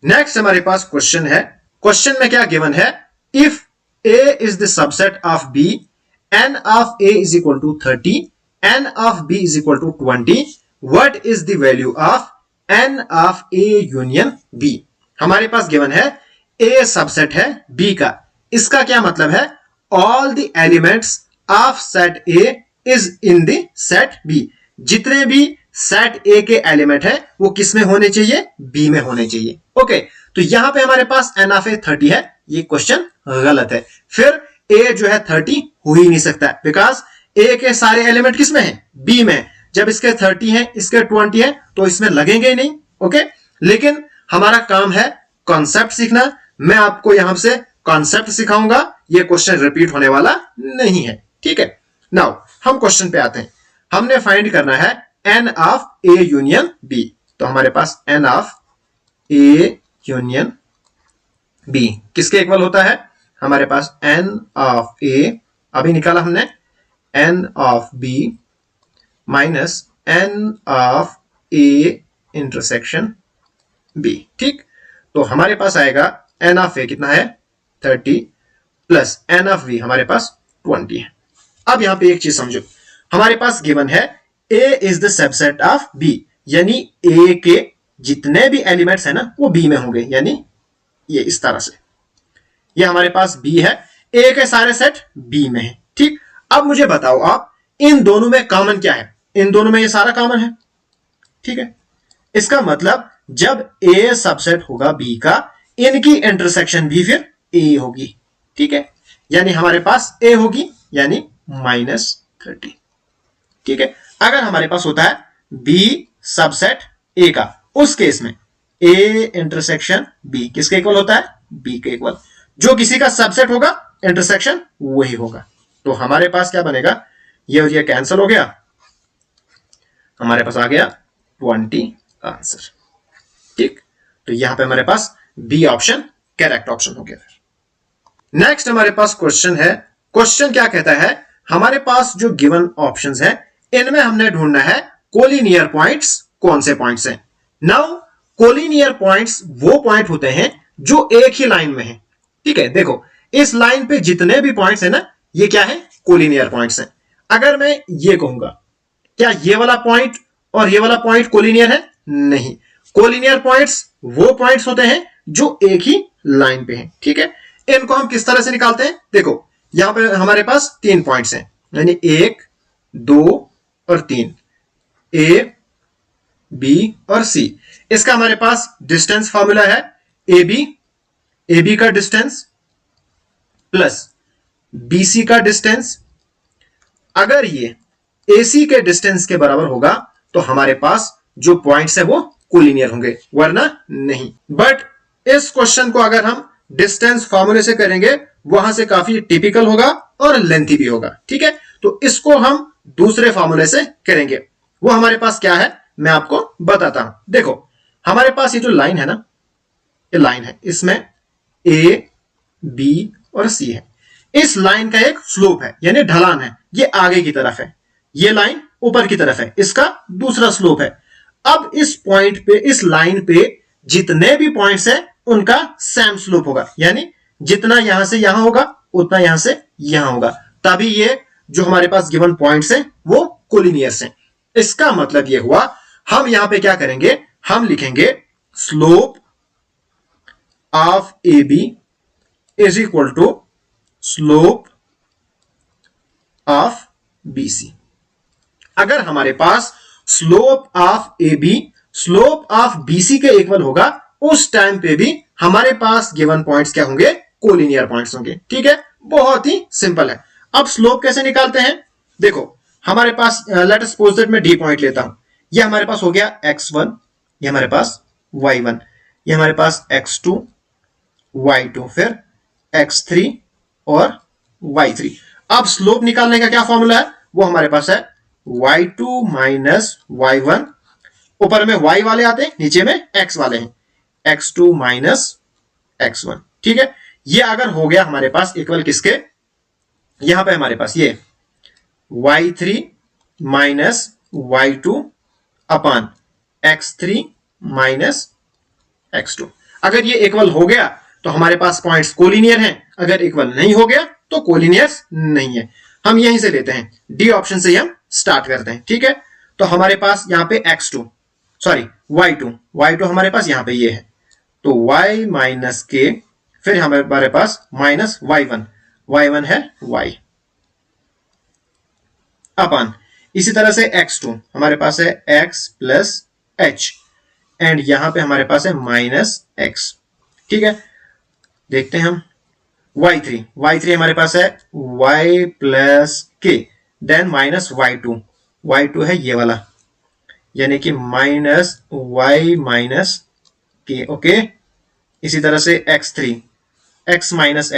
नेक्स्ट हमारे पास क्वेश्चन है, क्वेश्चन में क्या गिवन है, if a is the subset of b, n of a is equal to 30, n of b is equal to 20, what is the value of n of a union b। हमारे पास गिवन है a सबसेट है b का, इसका क्या मतलब है, all the elements of set a is in the set b, जितने भी सेट a के एलिमेंट है वो किस में होने चाहिए, b में होने चाहिए। ओके, तो यहां पे हमारे पास n ऑफ a 30 है, ये क्वेश्चन गलत है। फिर a जो है 30 हो ही नहीं सकता, बिकॉज a के सारे एलिमेंट किस में है, b में। जब इसके 30 है, इसके 20 है, तो इसमें लगेंगे ही नहीं। ओके, लेकिन हमारा काम है कॉन्सेप्ट सीखना, मैं आपको यहां से कॉन्सेप्ट सिखाऊंगा, ये क्वेश्चन रिपीट होने वाला नहीं है। ठीक है, नाउ हम क्वेश्चन पे आते हैं। हमने फाइंड करना है n of a union b, तो हमारे पास n of a union b किसके इक्वल होता है, हमारे पास n ऑफ a अभी निकाला हमने, n of b minus n of a intersection b। ठीक, तो हमारे पास आएगा n ऑफ a कितना है 30 प्लस n ऑफ b हमारे पास 20 है। अब यहां पे एक चीज समझो, हमारे पास गिवन है a is the subset of b, यानी a के जितने भी एलिमेंट्स है ना वो b में होंगे, यानी ये इस तरह से, ये हमारे पास b है, a के सारे सेट b में है। ठीक, अब मुझे बताओ आप इन दोनों में कॉमन क्या है, इन दोनों में ये सारा कॉमन है। ठीक है, इसका मतलब जब a सबसेट होगा b का, इनकी इंटरसेक्शन भी फिर ए होगी, ठीक है, यानी हमारे पास ए होगी यानी -30, ठीक है। अगर हमारे पास होता है बी सबसेट ए का, उस केस में ए इंटरसेक्शन बी किसके इक्वल होता है, बी के इक्वल, जो किसी का सबसेट होगा इंटरसेक्शन वही होगा। तो हमारे पास क्या बनेगा, ये और ये कैंसिल हो गया, हमारे पास आ गया 20 आंसर, ठीक। तो यहां पे हमारे पास बी ऑप्शन करेक्ट ऑप्शन हो गया। नेक्स्ट हमारे पास क्वेश्चन है, क्वेश्चन क्या कहता है, हमारे पास जो गिवन ऑप्शंस है इनमें हमने ढूंढना है कोलिनियर पॉइंट्स, कौन से पॉइंट्स हैं। नाउ कोलिनियर पॉइंट्स वो पॉइंट होते हैं जो एक ही लाइन में है, ठीक है। देखो इस लाइन पे जितने भी पॉइंट्स है ना, ये क्या है, कोलिनियर पॉइंट्स हैं। अगर मैं ये कहूंगा, क्या ये वाला पॉइंट और ये वाला पॉइंट कोलिनियर है, नहीं। कोलिनियर पॉइंट्स वो पॉइंट्स होते हैं जो एक ही लाइन पे हैं, ठीक है। इनको हम किस तरह से निकालते हैं, देखो यहां पे हमारे पास 3 पॉइंट्स हैं, यानी 1 2 और 3, ए बी और सी। इसका हमारे पास डिस्टेंस फॉर्मूला है ए बी का डिस्टेंस प्लस बीसी का डिस्टेंस। अगर ये एसी के डिस्टेंस के बराबर होगा तो हमारे पास जो पॉइंट्स है वो कोलिनियर होंगे, वरना नहीं। बट इस क्वेश्चन को अगर हम डिस्टेंस फॉर्मूले से करेंगे वहां से काफी टिपिकल होगा और लेंथी भी होगा, ठीक है। तो इसको हम दूसरे फॉर्मूले से करेंगे, वो हमारे पास क्या है मैं आपको बताता हूं। देखो हमारे पास ये जो लाइन है ना, ये लाइन है, इसमें ए बी और सी है। इस लाइन का एक स्लोप है यानी ढलान है, ये आगे की तरफ है, ये लाइन ऊपर की तरफ है, इसका दूसरा स्लोप है। अब इस पॉइंट पे, इस लाइन पे जितने भी पॉइंट्स हैं उनका सेम स्लोप होगा, यानी जितना यहां से यहां होगा उतना यहां से यहां होगा, तभी ये जो हमारे पास गिवन पॉइंट्स हैं वो कोलिनियर्स हैं। इसका मतलब ये हुआ, हम यहां पे क्या करेंगे, हम लिखेंगे slope of A B is equal to slope of B C. अगर हमारे पास slope of A B slope of B C के इक्वल होगा, उस टाइम पे भी हमारे पास गिवन पॉइंट्स क्या होंगे, कोलिनियर पॉइंट्स होंगे, ठीक है। बहुत ही सिंपल है। अब स्लोप कैसे निकालते हैं, देखो हमारे पास लेट अस सपोज दैट मैं डी पॉइंट लेता हूं, ये हमारे पास हो गया x1, ये हमारे पास y1, ये हमारे पास x2 y2, फिर x3 और y3। अब स्लोप निकालने का क्या फॉर्मूला है, वो हमारे पास है y2 माइनस y1, ऊपर में y वाले आते हैं, नीचे में x वाले हैं, x2 माइनस x1, ठीक है। ये अगर हो गया हमारे पास इक्वल किसके, यहां पे हमारे पास ये y3 माइनस y2 अपान x3 माइनस x2। अगर ये इक्वल हो गया तो हमारे पास पॉइंट्स कोलिनियर हैं, अगर इक्वल नहीं हो गया तो कोलिनियर्स नहीं है। हम यहीं से लेते हैं, डी ऑप्शन से ही हम स्टार्ट करते हैं, ठीक है। तो हमारे पास यहाँ पे x2 सॉरी y2 हमारे पास यहाँ पे ये है, तो y माइनस के, फिर हमारे पास माइनस y1 है y अपान, इसी तरह से x2 हमारे पास है x प्लस h एंड यहां पे हमारे पास है माइनस x, ठीक है। देखते हैं हम y3 हमारे पास है y plus K, then minus y2 है ये वाला, यानी कि minus y minus K, okay. इसी तरह से x3 x minus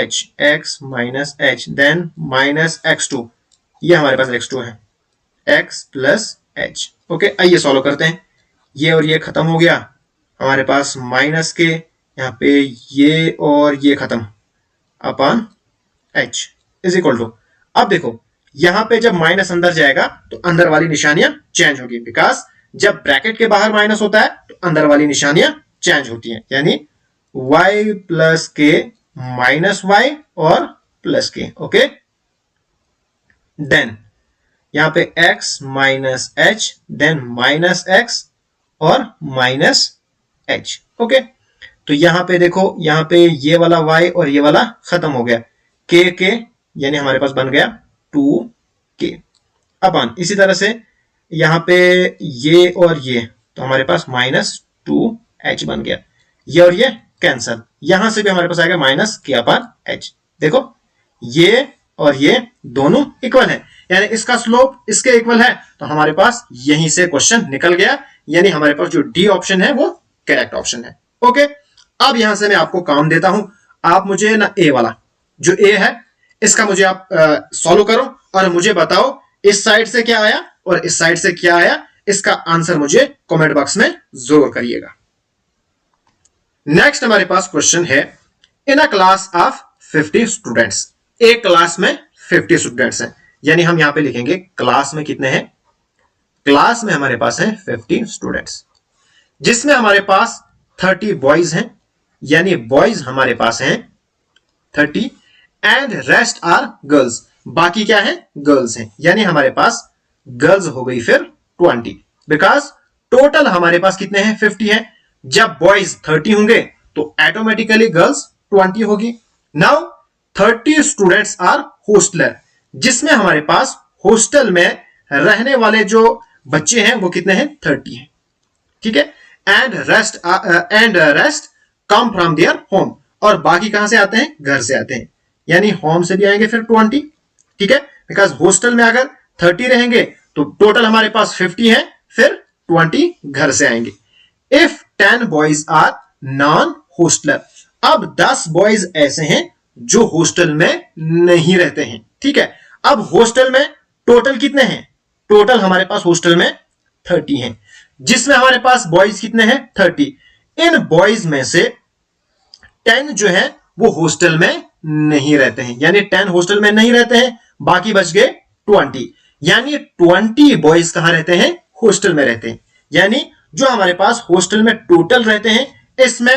h then minus x2, ये हमारे पास x2 है x प्लस h, ओके। आइए सॉल्व करते हैं, ये और ये खत्म हो गया, हमारे पास माइनस के यहाँ पे ये और ये खत्म upon h is equal to, अब देखो यहां पे जब माइनस अंदर जाएगा तो अंदर वाली निशानियां चेंज होगी, बिकॉज जब ब्रैकेट के बाहर माइनस होता है तो अंदर वाली निशानियां चेंज होती हैं, यानी y plus K minus y और प्लस के, ओके। देन यहां पे x minus h then minus x और माइनस h, ओके। तो यहां पे देखो, यहां पे ये वाला y और ये वाला खत्म हो गया, के यानी हमारे पास बन गया 2k अपन, इसी तरह से यहां पे ये और ये, तो हमारे पास माइनस 2h बन गया, ये और ये कैंसल, यहां से भी हमारे पास आएगा माइनस के अपॉन एच। देखो ये और ये दोनों इक्वल है, यानी इसका स्लोप इसके इक्वल है, तो हमारे पास यहीं से क्वेश्चन निकल गया, यानी हमारे पास जो डी ऑप्शन है वो करेक्ट ऑप्शन है। ओके, अब यहां से मैं आपको काम देता हूं, आप मुझे ना ए वाला जो ए है इसका मुझे आप सॉल्व करो और मुझे बताओ इस साइड से क्या आया और इस साइड से क्या आया, इसका आंसर मुझे कमेंट बॉक्स में जरूर करिएगा। नेक्स्ट हमारे पास क्वेश्चन है, इन अ क्लास ऑफ 50 स्टूडेंट्स, एक क्लास में 50 स्टूडेंट्स हैं, यानी हम यहां पे लिखेंगे क्लास में कितने हैं, क्लास में हमारे पास हैं 50 स्टूडेंट्स, जिसमें हमारे पास 30 बॉयज हैं, यानी बॉयज हमारे पास हैं 30 एंड रेस्ट आर गर्ल्स, बाकी क्या है गर्ल्स हैं, यानी हमारे पास गर्ल्स हो गई फिर 20, बिकॉज टोटल हमारे पास कितने हैं 50 हैं, जब बॉयज 30 होंगे तो ऑटोमेटिकली गर्ल्स 20 होगी। नाउ 30 स्टूडेंट्स आर होस्टलर, जिसमें हमारे पास हॉस्टल में रहने वाले जो बच्चे हैं वो कितने हैं 30 हैं, ठीक है, and rest come from their home, और बाकी कहां से आते हैं घर से आते हैं, यानी होम से भी आएंगे फिर 20, ठीक है, बिकॉज हॉस्टल में अगर 30 रहेंगे तो टोटल हमारे पास 50 है, फिर 20 घर से आएंगे। If 10 boys are non hosteller, अब 10 बॉयज ऐसे हैं जो हॉस्टल में नहीं रहते हैं, ठीक है, अब हॉस्टल में टोटल कितने हैं, टोटल हमारे पास हॉस्टल में 30 हैं, जिसमें हमारे पास बॉयज कितने हैं 30, इन बॉयज में से 10 जो है वो हॉस्टल में नहीं रहते हैं, यानी 10 हॉस्टल में नहीं रहते हैं, बाकी बच गए 20, यानी 20 बॉयज कहां रहते हैं हॉस्टल में रहते हैं, यानी जो हमारे पास हॉस्टल में टोटल रहते हैं इसमें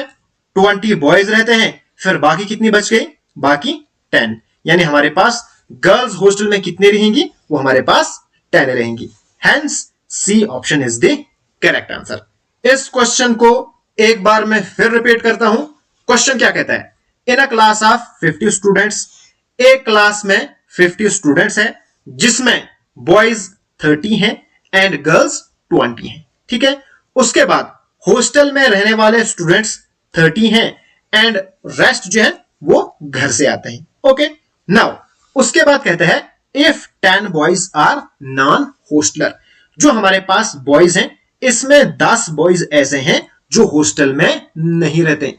20 बॉयज रहते हैं, फिर बाकी कितनी बच गई, बाकी 10, यानी हमारे पास गर्ल्स हॉस्टल में कितनी रहेंगी, वो हमारे पास 10 रहेंगी, hence C option is the correct answer. इस क्वेश्चन को एक बार मैं फिर रिपीट करता हूं, क्वेश्चन क्या कहता है, इन अ क्लास ऑफ 50 स्टूडेंट्स, एक क्लास में 50 स्टूडेंट्स है, जिसमें बॉयज 30 हैं एंड गर्ल्स 20 हैं, ठीक है, उसके बाद हॉस्टल में रहने वाले स्टूडेंट्स 30 हैं एंड रेस्ट जो है वो घर से आते हैं। ओके, नाउ उसके बाद कहते हैं if 10 boys are non hosteller, जो हमारे पास बॉयज हैं इसमें 10 बॉयज ऐसे हैं जो हॉस्टल में नहीं रहते।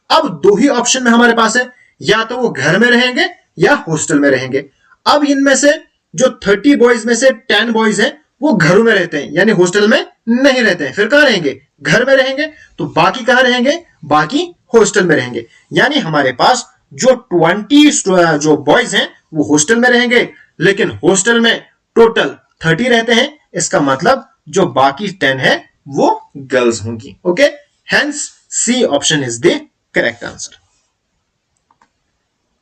अब दो ही ऑप्शन में हमारे पास है, या तो वो घर में रहेंगे या हॉस्टल में रहेंगे। अब इनमें से जो 30 बॉयज में से 10 बॉयज हैं वो घरों में रहते हैं, यानी हॉस्टल में नहीं रहते हैं, फिर कहां रहेंगे घर में रहेंगे, तो बाकी कहां रहेंगे, बाकी हॉस्टल में रहेंगे, यानी हमारे पास जो 20 जो बॉयज हैं वो हॉस्टल में रहेंगे, लेकिन हॉस्टल में टोटल 30 रहते हैं, इसका मतलब जो बाकी 10 है वो गर्ल्स होंगी। Okay, hence C option is the correct answer.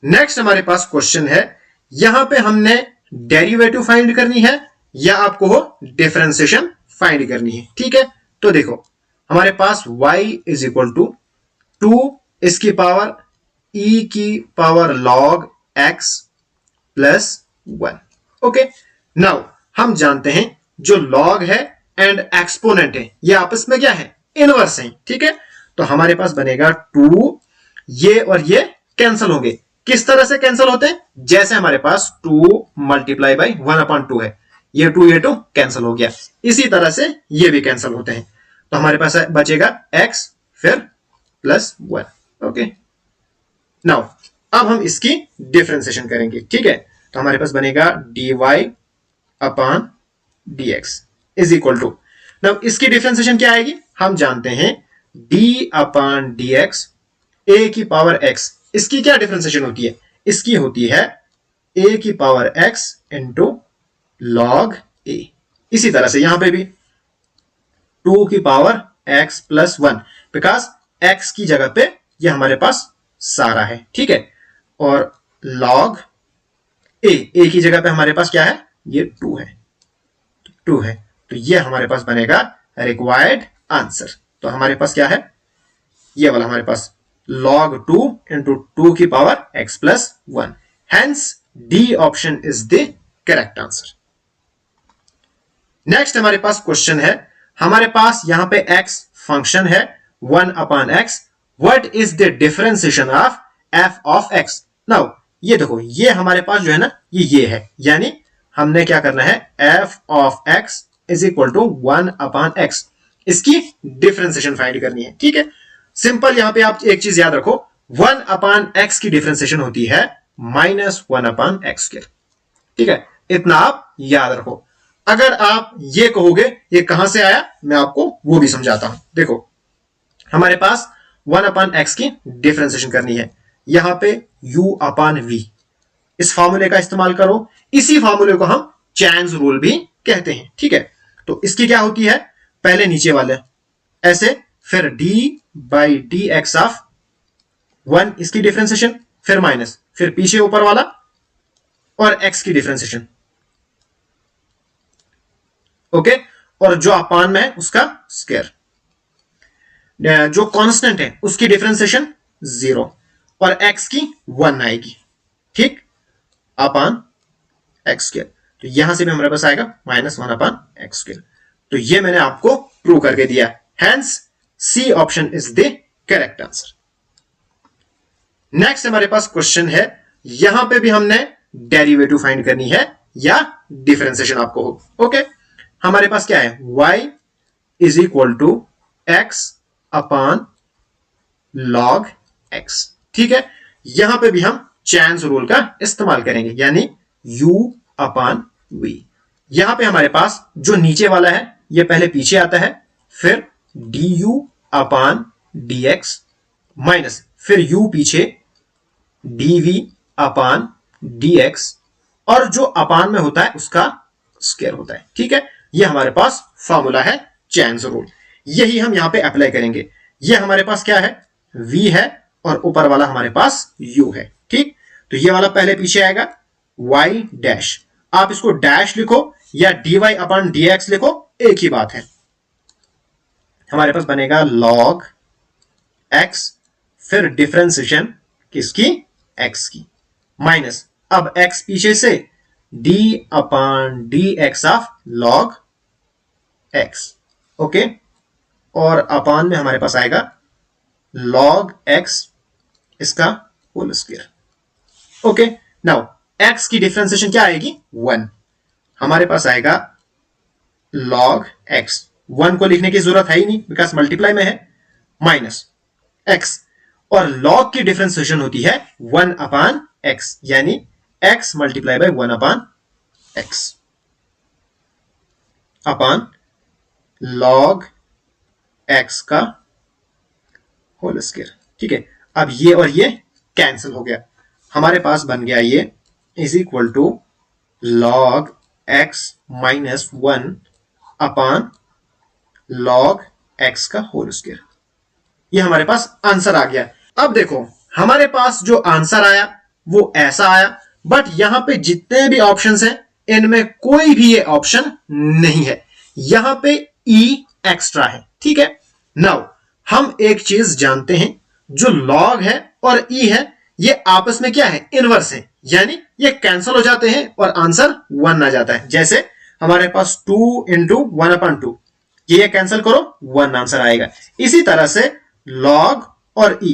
Next हमारे पास क्वेश्चन है, यहां पे हमने डेरिवेटिव फाइंड करनी है या आपको डिफरेंशिएशन फाइंड करनी है, ठीक है, तो देखो हमारे पास y इज इक्वल टू 2 इसकी पावर e की power log x plus 1। Okay, now हम जानते हैं जो log है एंड एक्सपोनेंट है ये आपस में क्या है, इनवर्स है, ठीक है, तो हमारे पास बनेगा 2, ये और ये कैंसिल होंगे, किस तरह से कैंसिल होते हैं, जैसे हमारे पास 2 मल्टीप्लाई बाई 1/2 है, ये 2 कैंसिल हो गया, इसी तरह से ये भी कैंसिल होते हैं, तो हमारे पास बचेगा x फिर प्लस 1। ओके, नाउ अब हम इसकी डिफरेंशिएशन करेंगे, ठीक है, तो हमारे पास बनेगा dy upon dx is equal to, now इसकी डिफरेंशिएशन क्या आएगी, हम जानते हैं d अपॉन dx a की पावर x, इसकी क्या डिफरेंशिएशन होती है, इसकी होती है a की power x into log a, इसी तरह से यहां पे भी 2 की power x plus 1, because x की जगह पे ये हमारे पास सारा है, ठीक है, और log a की जगह पे हमारे पास क्या है, ये 2 है, 2 है, तो ये हमारे पास बनेगा रिक्वायर्ड आंसर। तो हमारे पास क्या है, ये वाला हमारे पास log 2 इंटू 2 की power x plus 1, hence D option is the correct answer. Next हमारे पास क्वेश्चन है, हमारे पास यहां पे x फंक्शन है 1/x what is the differentiation of F of x. Now ये देखो, ये हमारे पास जो है ना, ये है, यानी हमने क्या करना है, F of x is equal to 1 upon x, इसकी डिफरेंशिएशन फाइंड करनी है। ठीक है, सिंपल। यहां पे आप एक चीज याद रखो, 1 अपॉन एक्स की डिफरेंशिएशन होती है -1 अपॉन एक्स स्क्वायर। ठीक है, इतना आप याद रखो। अगर आप ये कहोगे ये कहां से आया, मैं आपको वो भी समझाता हूं। देखो, हमारे पास 1 अपॉन एक्स की डिफरेंशिएशन करनी है, यहां पे u अपॉन v, इस फॉर्मूले का इस्तेमाल करो। इसी फॉर्मूले को हम चैन्स रूल भी कहते हैं। ठीक है, तो इसकी क्या होती है, पहले नीचे वाले ऐसे, फिर d by D x of 1 इसकी डिफरेंशिएशन, फिर माइनस, फिर पीछे ऊपर वाला और x की डिफरेंशिएशन। ओके, और जो अपान में है उसका स्क्वायर, जो कांस्टेंट है उसकी डिफरेंशिएशन 0 और x की 1 आएगी। ठीक, अपान एक्स स्क्वायर, तो यहां से भी हमारे पास आएगा -1 अपान एक्स स्क्वायर। तो ये मैंने आपको प्रूव करके दिया, hence C option is the correct answer. Next हमारे पास क्वेश्चन है, यहां पे भी हमने डेरिवेटिव फाइंड करनी है या डिफरेंशिएशन आपको हो। ओके, हमारे पास क्या है, y is equal to x upon log x। ठीक है, यहां पे भी हम चैन्स रूल का इस्तेमाल करेंगे, यानी u अपॉन v। यहां पे हमारे पास जो नीचे वाला है ये पहले पीछे आता है, फिर du अपॉन dx माइनस, फिर u पीछे dv अपॉन dx, और जो अपान में होता है उसका स्क्वायर होता है। ठीक है, ये हमारे पास फॉर्मूला है चैन्स रूल, यही हम यहां पे अप्लाई करेंगे। ये हमारे पास क्या है, v है और ऊपर वाला हमारे पास u है। ठीक, तो ये वाला पहले पीछे आएगा, y डैश, आप इसको डैश लिखो या dy अपॉन dx लिखो, एक ही बात है। हमारे पास बनेगा log x, फिर डिफरेंशिएशन किसकी, x की, माइनस, अब x पीछे से d upon dx of log x। Okay, और अपान में हमारे पास आएगा log x इसका whole square. Okay, now x की डिफरेंशिएशन क्या आएगी, 1, हमारे पास आएगा log x, 1 को लिखने की जरूरत है ही नहीं बिकॉज मल्टीप्लाई में है, माइनस x, और log की डिफरेंशिएशन होती है 1 अपान x, यानी x multiply by 1 upon x upon log x का होल स्क्वायर। ठीक है, अब ये और ये कैंसिल हो गया, हमारे पास बन गया ये is equal to log x minus 1 upon log x का होल स्क्वायर। ये हमारे पास आंसर आ गया। अब देखो, हमारे पास जो आंसर आया वो ऐसा आया, बट यहां पे जितने भी ऑप्शंस हैं इनमें कोई भी ये ऑप्शन नहीं है, यहां पे e एक्स्ट्रा है। ठीक है, नाउ हम एक चीज जानते हैं, जो log है और e है ये आपस में क्या है, इनवर्स है, यानी ये कैंसिल हो जाते हैं और आंसर 1 आ जाता है। जैसे हमारे पास 2 इंटू 1 अपॉन 2, ये कैंसिल करो 1 आंसर आएगा। इसी तरह से log और e,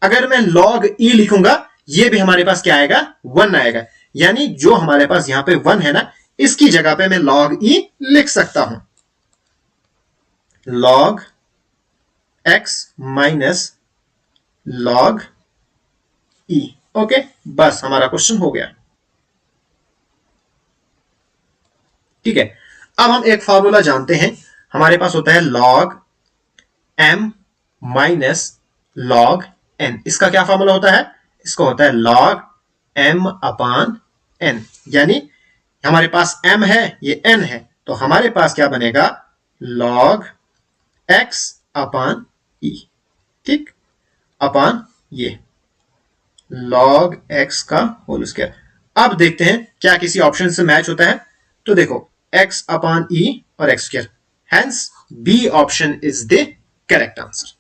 अगर मैं log e लिखूंगा ये भी हमारे पास क्या आएगा, 1 आएगा, यानी जो हमारे पास यहां पे 1 है ना, इसकी जगह पे मैं log e लिख सकता हूं, log x minus log e। Okay, बस हमारा क्वेश्चन हो गया। ठीक है, अब हम एक फॉर्मूला जानते हैं, हमारे पास होता है log m minus log n। इसका क्या फॉर्मूला होता है, इसका होता है log m अपान n, यानी हमारे पास m है ये n है, तो हमारे पास क्या बनेगा, log x अपान e। ठीक, अपान ये log x का होल स्क्वायर। अब देखते हैं क्या किसी ऑप्शन से मैच होता है, तो देखो x अपान e और x square, hence B option is the correct answer.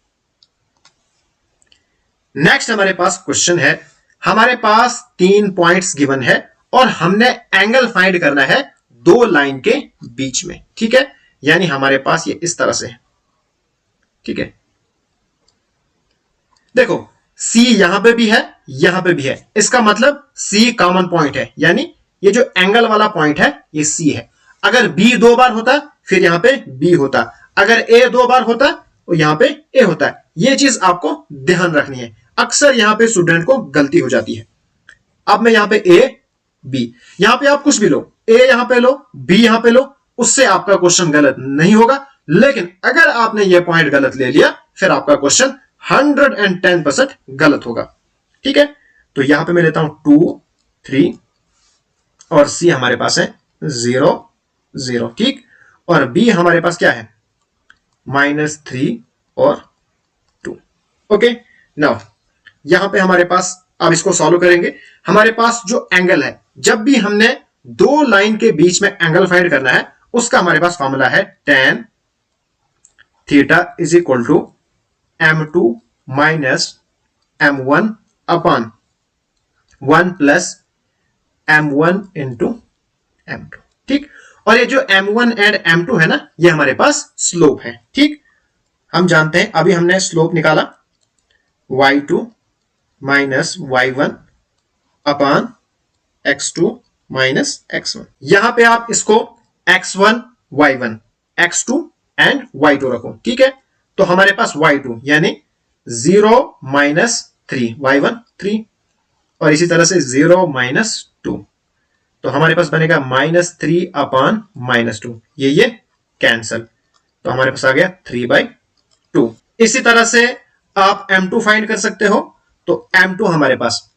Next हमारे पास क्वेश्चन है, हमारे पास 3 पॉइंट्स गिवन है और हमने एंगल फाइंड करना है 2 लाइन के बीच में। ठीक है, यानी हमारे पास ये इस तरह से है। ठीक है, देखो C यहां पे भी है, यहां पे भी है, इसका मतलब C कॉमन पॉइंट है, यानी ये जो एंगल वाला पॉइंट है ये C है। अगर B 2 बार होता फिर यहां पे B होता, अगर A 2 बार होता तो यहां पे A होता है। ये चीज आपको ध्यान रखनी है, अक्सर यहां पे स्टूडेंट को गलती हो जाती है। अब मैं यहां पे A B, यहां पे आप कुछ भी लो, A यहां पे लो, B यहां पे लो, उससे आपका क्वेश्चन गलत नहीं होगा। लेकिन अगर आपने ये पॉइंट गलत ले लिया फिर आपका क्वेश्चन 110% गलत होगा। ठीक है, तो यहां पे मैं लेता हूं 2 3 और C हमारे पास है 0 0, ठीक, और B हमारे पास क्या है -3 और 2। ओके, नाउ यहां पे हमारे पास, अब इसको सॉल्व करेंगे, हमारे पास जो एंगल है, जब भी हमने दो लाइन के बीच में एंगल फाइंड करना है उसका हमारे पास फॉर्मूला है tan theta is equal to m2 minus m1 upon 1 plus m1 into m2, ठीक। और ये जो m1 एंड m2 है ना, ये हमारे पास स्लोप है, ठीक। हम जानते हैं, अभी हमने स्लोप निकाला y2 minus y1 upon x2 minus x1। यहां पे आप इसको x1 y1 x2 and y2 रखो, ठीक है। तो हमारे पास y2 यानी 0 माइनस 3, y1 3, और इसी तरह से 0 माइनस 2, तो हमारे पास बनेगा -3 अपॉन -2, ये कैंसल, तो हमारे पास आ गया 3/2। इसी तरह से आप m2 फाइंड कर सकते हो। तो m2 हमारे पास,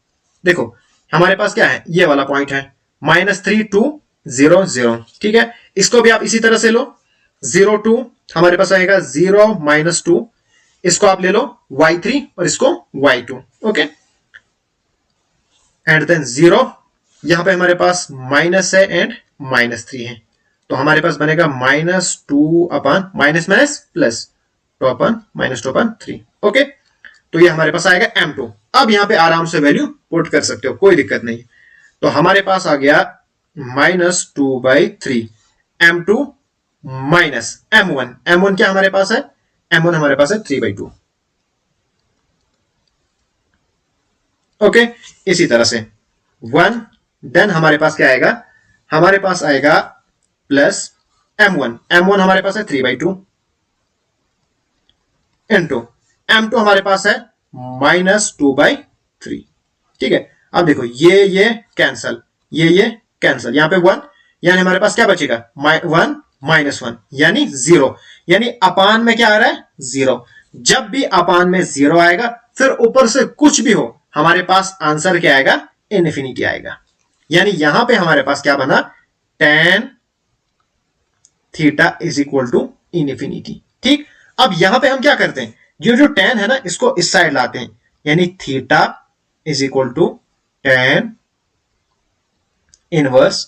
देखो हमारे पास क्या है, ये वाला पॉइंट है -3 2 0 0, ठीक है। इसको भी आप इसी तरह से लो, 0 2 हमारे पास आएगा 0 -2, इसको आप ले लो y3 और इसको y2, ओके, एंड देन 0, यहां पे हमारे पास माइनस है एंड -3 है, तो हमारे पास बनेगा -2 upon minus minus plus 2 upon -2 upon 3, okay. तो ये हमारे पास आएगा m2। अब यहां पे आराम से वैल्यू पुट कर सकते हो, कोई दिक्कत नहीं। तो हमारे पास आ गया -2/3 m2 माइनस m1, m1 क्या हमारे पास है, m1 हमारे पास है 3/2, ओके। इसी तरह से 1, देन हमारे पास क्या आएगा, हमारे पास आएगा प्लस m1, m1 हमारे पास है 3/2 इनटू m2 हमारे पास है -2/3, ठीक है। अब देखो ये कैंसल, ये कैंसल, यहां पे 1, यानी हमारे पास क्या बचेगा 1 -1 यानी 0, यानी अपान में क्या आ रहा है 0। जब भी अपान में 0 आएगा फिर ऊपर से कुछ भी हो, हमारे पास आंसर क्या आएगा, इनफिनिटी आएगा। यानी यहां पे हमारे पास क्या बना, tan theta is equal to infinity, ठीक। अब यहां पे हम क्या करते हैं, जो tan है ना, इसको इस साइड लाते हैं, यानी theta is equal to tan inverse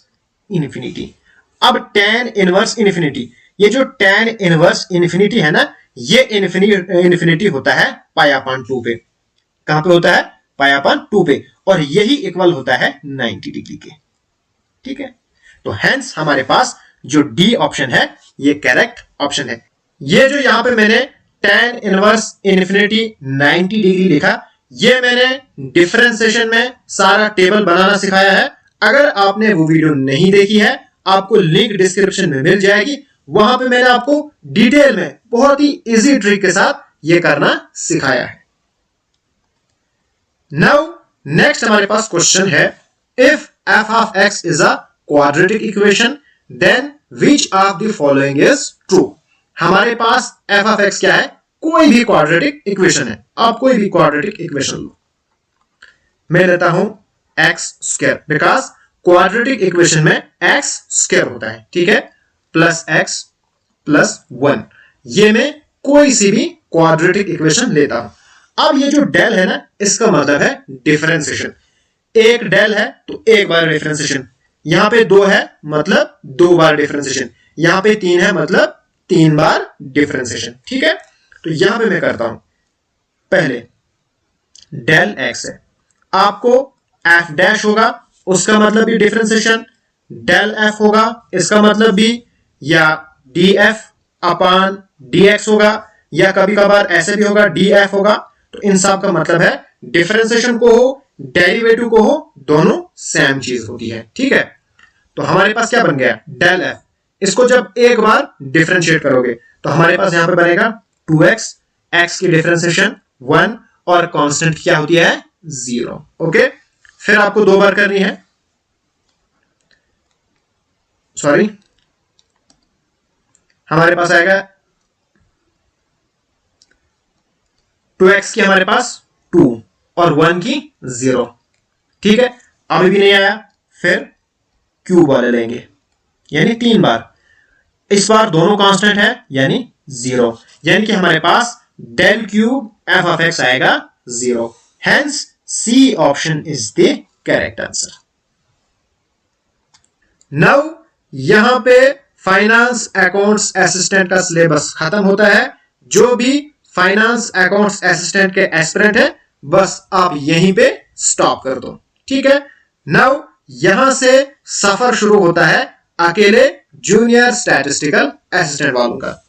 infinity. अब tan इनवर्स इनफिनिटी, ये जो tan इनवर्स इनफिनिटी है ना, ये इनफिनिटी होता है π/2 पे। कहां पे होता है, π/2 पे, और यही इक्वल होता है 90 डिग्री के, ठीक है। तो हेंस हमारे पास जो डी ऑप्शन है ये करेक्ट ऑप्शन है। ये जो यहां पे मैंने tan इनवर्स इनफिनिटी 90 डिग्री लिखा, ये मैंने डिफरेंशिएशन में सारा टेबल बनाना सिखाया है। अगर आपने वो वीडियो नहीं देखी है, आपको लिंक डिस्क्रिप्शन में मिल जाएगी, वहां पे मैंने आपको डिटेल में बहुत ही इजी ट्रिक के साथ ये करना सिखाया है। नाउ नेक्स्ट हमारे पास क्वेश्चन है, if f of x is a quadratic equation then which of the following is true। हमारे पास f of x क्या है, कोई भी क्वाड्रेटिक इक्वेशन है, आप कोई भी क्वाड्रेटिक इक्वेशन लो। मैं लेता हूं x square, because quadratic equation में x स्क्वायर होता है, ठीक है, प्लस x प्लस 1, ये मैं कोई सी भी क्वाड्रेटिक इक्वेशन लेता हूं। अब ये जो डेल है ना, इसका मतलब है डिफरेंशिएशन। एक डेल है तो एक बार डिफरेंशिएशन, यहां पे 2 है मतलब 2 बार डिफरेंशिएशन, यहां पे 3 है मतलब 3 बार डिफरेंशिएशन, ठीक है। तो यहां पे मैं करता हूं, पहले डेल x है, आपको f डैश होगा, उसका मतलब भी डिफरेंशिएशन, डेल f होगा, इसका मतलब भी, या df अपॉन dx होगा, या कभी कभार ऐसे भी होगा df होगा। तो इन सब का मतलब है डिफरेंशिएशन को हो डेरिवेटिव को हो दोनों सेम चीज होती है। ठीक है, तो हमारे पास क्या बन गया डेल एफ। इसको जब एक बार डिफरेंशिएट करोगे तो हमारे पास यहां पे बनेगा 2x, x की डिफरेंशिएशन 1 और कांस्टेंट क्या होती है 0। ओके, फिर आपको दो बार करनी है, सॉरी हमारे पास आएगा 2x की हमारे पास 2 और 1 की 0। ठीक है, अभी भी नहीं आया, फिर क्यूब वाले लेंगे यानी 3 बार। इस बार दोनों कांस्टेंट है यानी 0, यानी कि हमारे पास del cube F of X आएगा 0। Hence C option is the correct answer. Now यहां पे फाइनेंस अकाउंट्स असिस्टेंट का सिलेबस खत्म होता है। जो भी फाइनेंस अकाउंट्स असिस्टेंट के एस्पिरेंट है बस आप यहीं पे स्टॉप कर दो। ठीक है, नाउ यहां से सफर शुरू होता है अकेले जूनियर स्टैटिस्टिकल असिस्टेंट वालों का।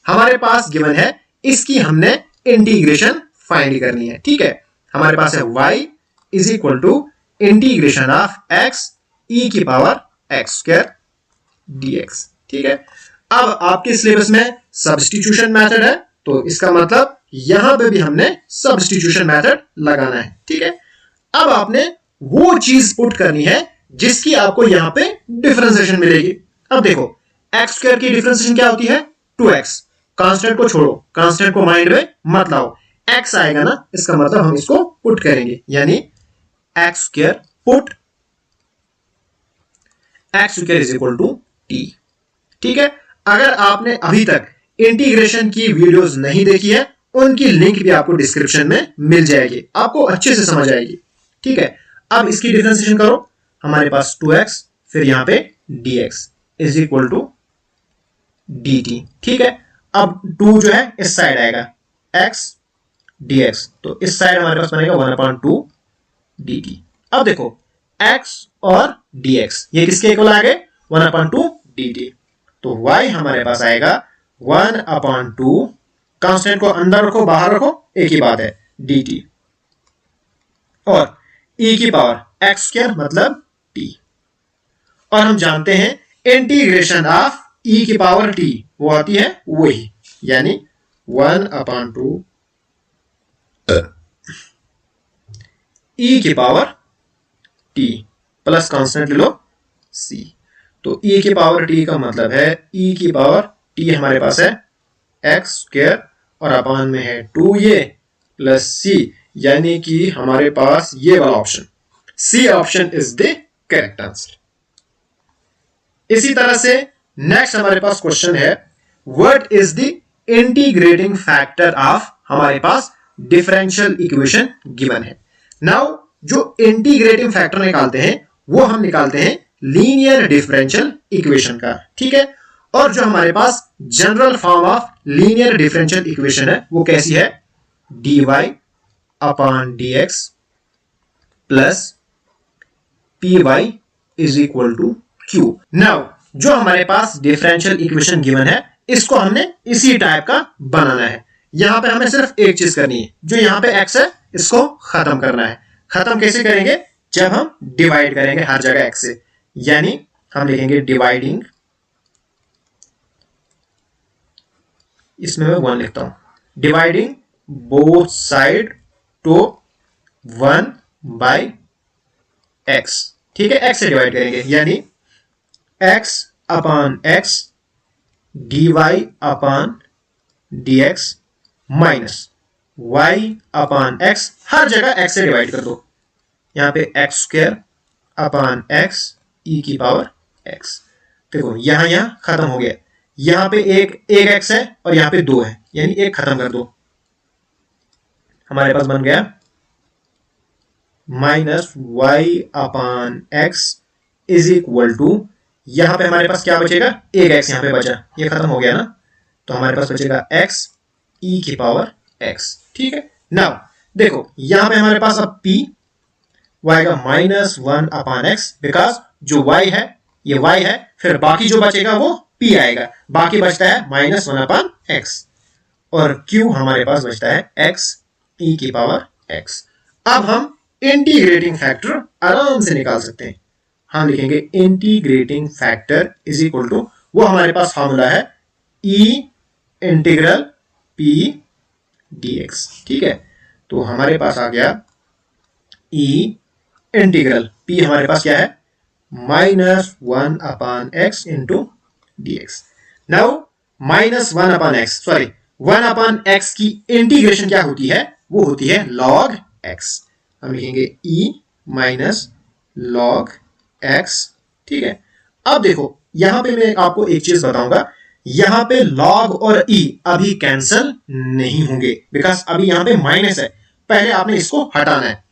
हमारे पास गिवन है, इसकी हमने इंटीग्रेशन फाइंड करनी है। ठीक है, हमारे पास है y is equal to integration of x e की पावर x स्क्वायर dx। ठीक है, अब आपके सिलेबस में सब्स्टिट्यूशन मेथड है तो इसका मतलब यहां पे भी हमने सब्स्टिट्यूशन मेथड लगाना है। ठीक है, अब आपने वो चीज पुट करनी है जिसकी आपको यहां पे डिफरेंशिएशन मिलेगी। अब देखो x स्क्वायर की डिफरेंशिएशन क्या होती है 2x। कांस्टेंट को छोड़ो, कांस्टेंट को माइंड में मत लाओ, x आएगा ना, इसका मतलब हम इसको पुट करेंगे यानी x square put x square is equal to t। ठीक है, अगर आपने अभी तक इंटीग्रेशन की वीडियोस नहीं देखी है उनकी लिंक भी आपको डिस्क्रिप्शन में मिल जाएगी, आपको अच्छे से समझ आएगी। ठीक है, अब इसकी डिफरेंशिएशन करो, हमारे पास 2x फिर यहां पे dx is equal to dt। ठीक है, अब 2 जो है इस साइड आएगा x dx, तो इस साइड हमारे पास बनेगा 1/2 dt। अब देखो x और dx ये किसके इक्वल आ गए 1/2 dt, तो y हमारे पास आएगा 1/2, कांस्टेंट को अंदर रखो बाहर रखो एक ही बात है dt, और e की पावर x स्क्वायर मतलब t। और हम जानते हैं इंटीग्रेशन ऑफ e की पावर t वो आती है वही, यानी 1/2 e की पावर t प्लस कांस्टेंट ले लो c। तो e की पावर t का मतलब है e की पावर t हमारे पास है x स्क्वायर और अपान में है 2 ये प्लस c, यानी कि हमारे पास ये वाला option C option is the correct answer. इसी तरह से नेक्स्ट हमारे पास क्वेश्चन है what is the integrating factor of, हमारे पास डिफरेंशियल इक्वेशन गिवन है। नाउ जो इंटीग्रेटिंग फैक्टर निकालते हैं वो हम निकालते हैं लीनियर डिफरेंशियल इक्वेशन का। ठीक है, और जो हमारे पास general form of linear differential equation है वो कैसी है dy upon dx plus py is equal to q। Now जो हमारे पास डिफरेंशियल इक्वेशन गिवन है इसको हमने इसी टाइप का बनाना है। यहां पे हमें सिर्फ एक चीज करनी है, जो यहां पे x है इसको खत्म करना है। खत्म कैसे करेंगे, जब हम डिवाइड करेंगे हर जगह x से, यानी हम लिखेंगे डिवाइडिंग, इसमें मैं 1 लिखता हूं, dividing both side to 1/x। ठीक है, x से डिवाइड करेंगे यानी x upon x dy upon dx minus y upon x, हर जगह x से डिवाइड कर दो, यहां पे x square upon x e की पावर x। देखो यहां खत्म हो गया, यहां पे एक x है और यहां पे 2 है, यानी एक खत्म कर दो, हमारे पास बन गया minus y upon x is equal to, यहां पे हमारे पास क्या बचेगा, एक x यहां पे बचा, ये खत्म हो गया ना, तो हमारे पास बचेगा x e की पावर x। ठीक है, नाउ देखो यहां पे हमारे पास अब p वो आएगा -1 अपॉन x, बिकॉज जो y है ये y है, फिर बाकी जो बचेगा वो p आएगा, बाकी बचता है -1 अपॉन x, और q हमारे पास बचता है x e की पावर x। अब हम इंटीग्रेटिंग फैक्टर आराम से निकाल सकते हैं। हम लिखेंगे integrating factor is equal to, वो हमारे पास फॉर्मूला है e इंटीग्रल p dx। ठीक है, तो हमारे पास आ गया e इंटीग्रल p हमारे पास क्या है, -1/x into dx। Now -1/x, sorry 1/x की इंटीग्रेशन क्या होती है, वो होती है log x। हम लिखेंगे e माइनस log x। ठीक है, अब देखो यहां पे मैं आपको एक चीज बताऊंगा, यहां पे log और e अभी कैंसल नहीं होंगे, बिकॉज अभी यहां पे माइनस है। पहले आपने इसको हटाना है।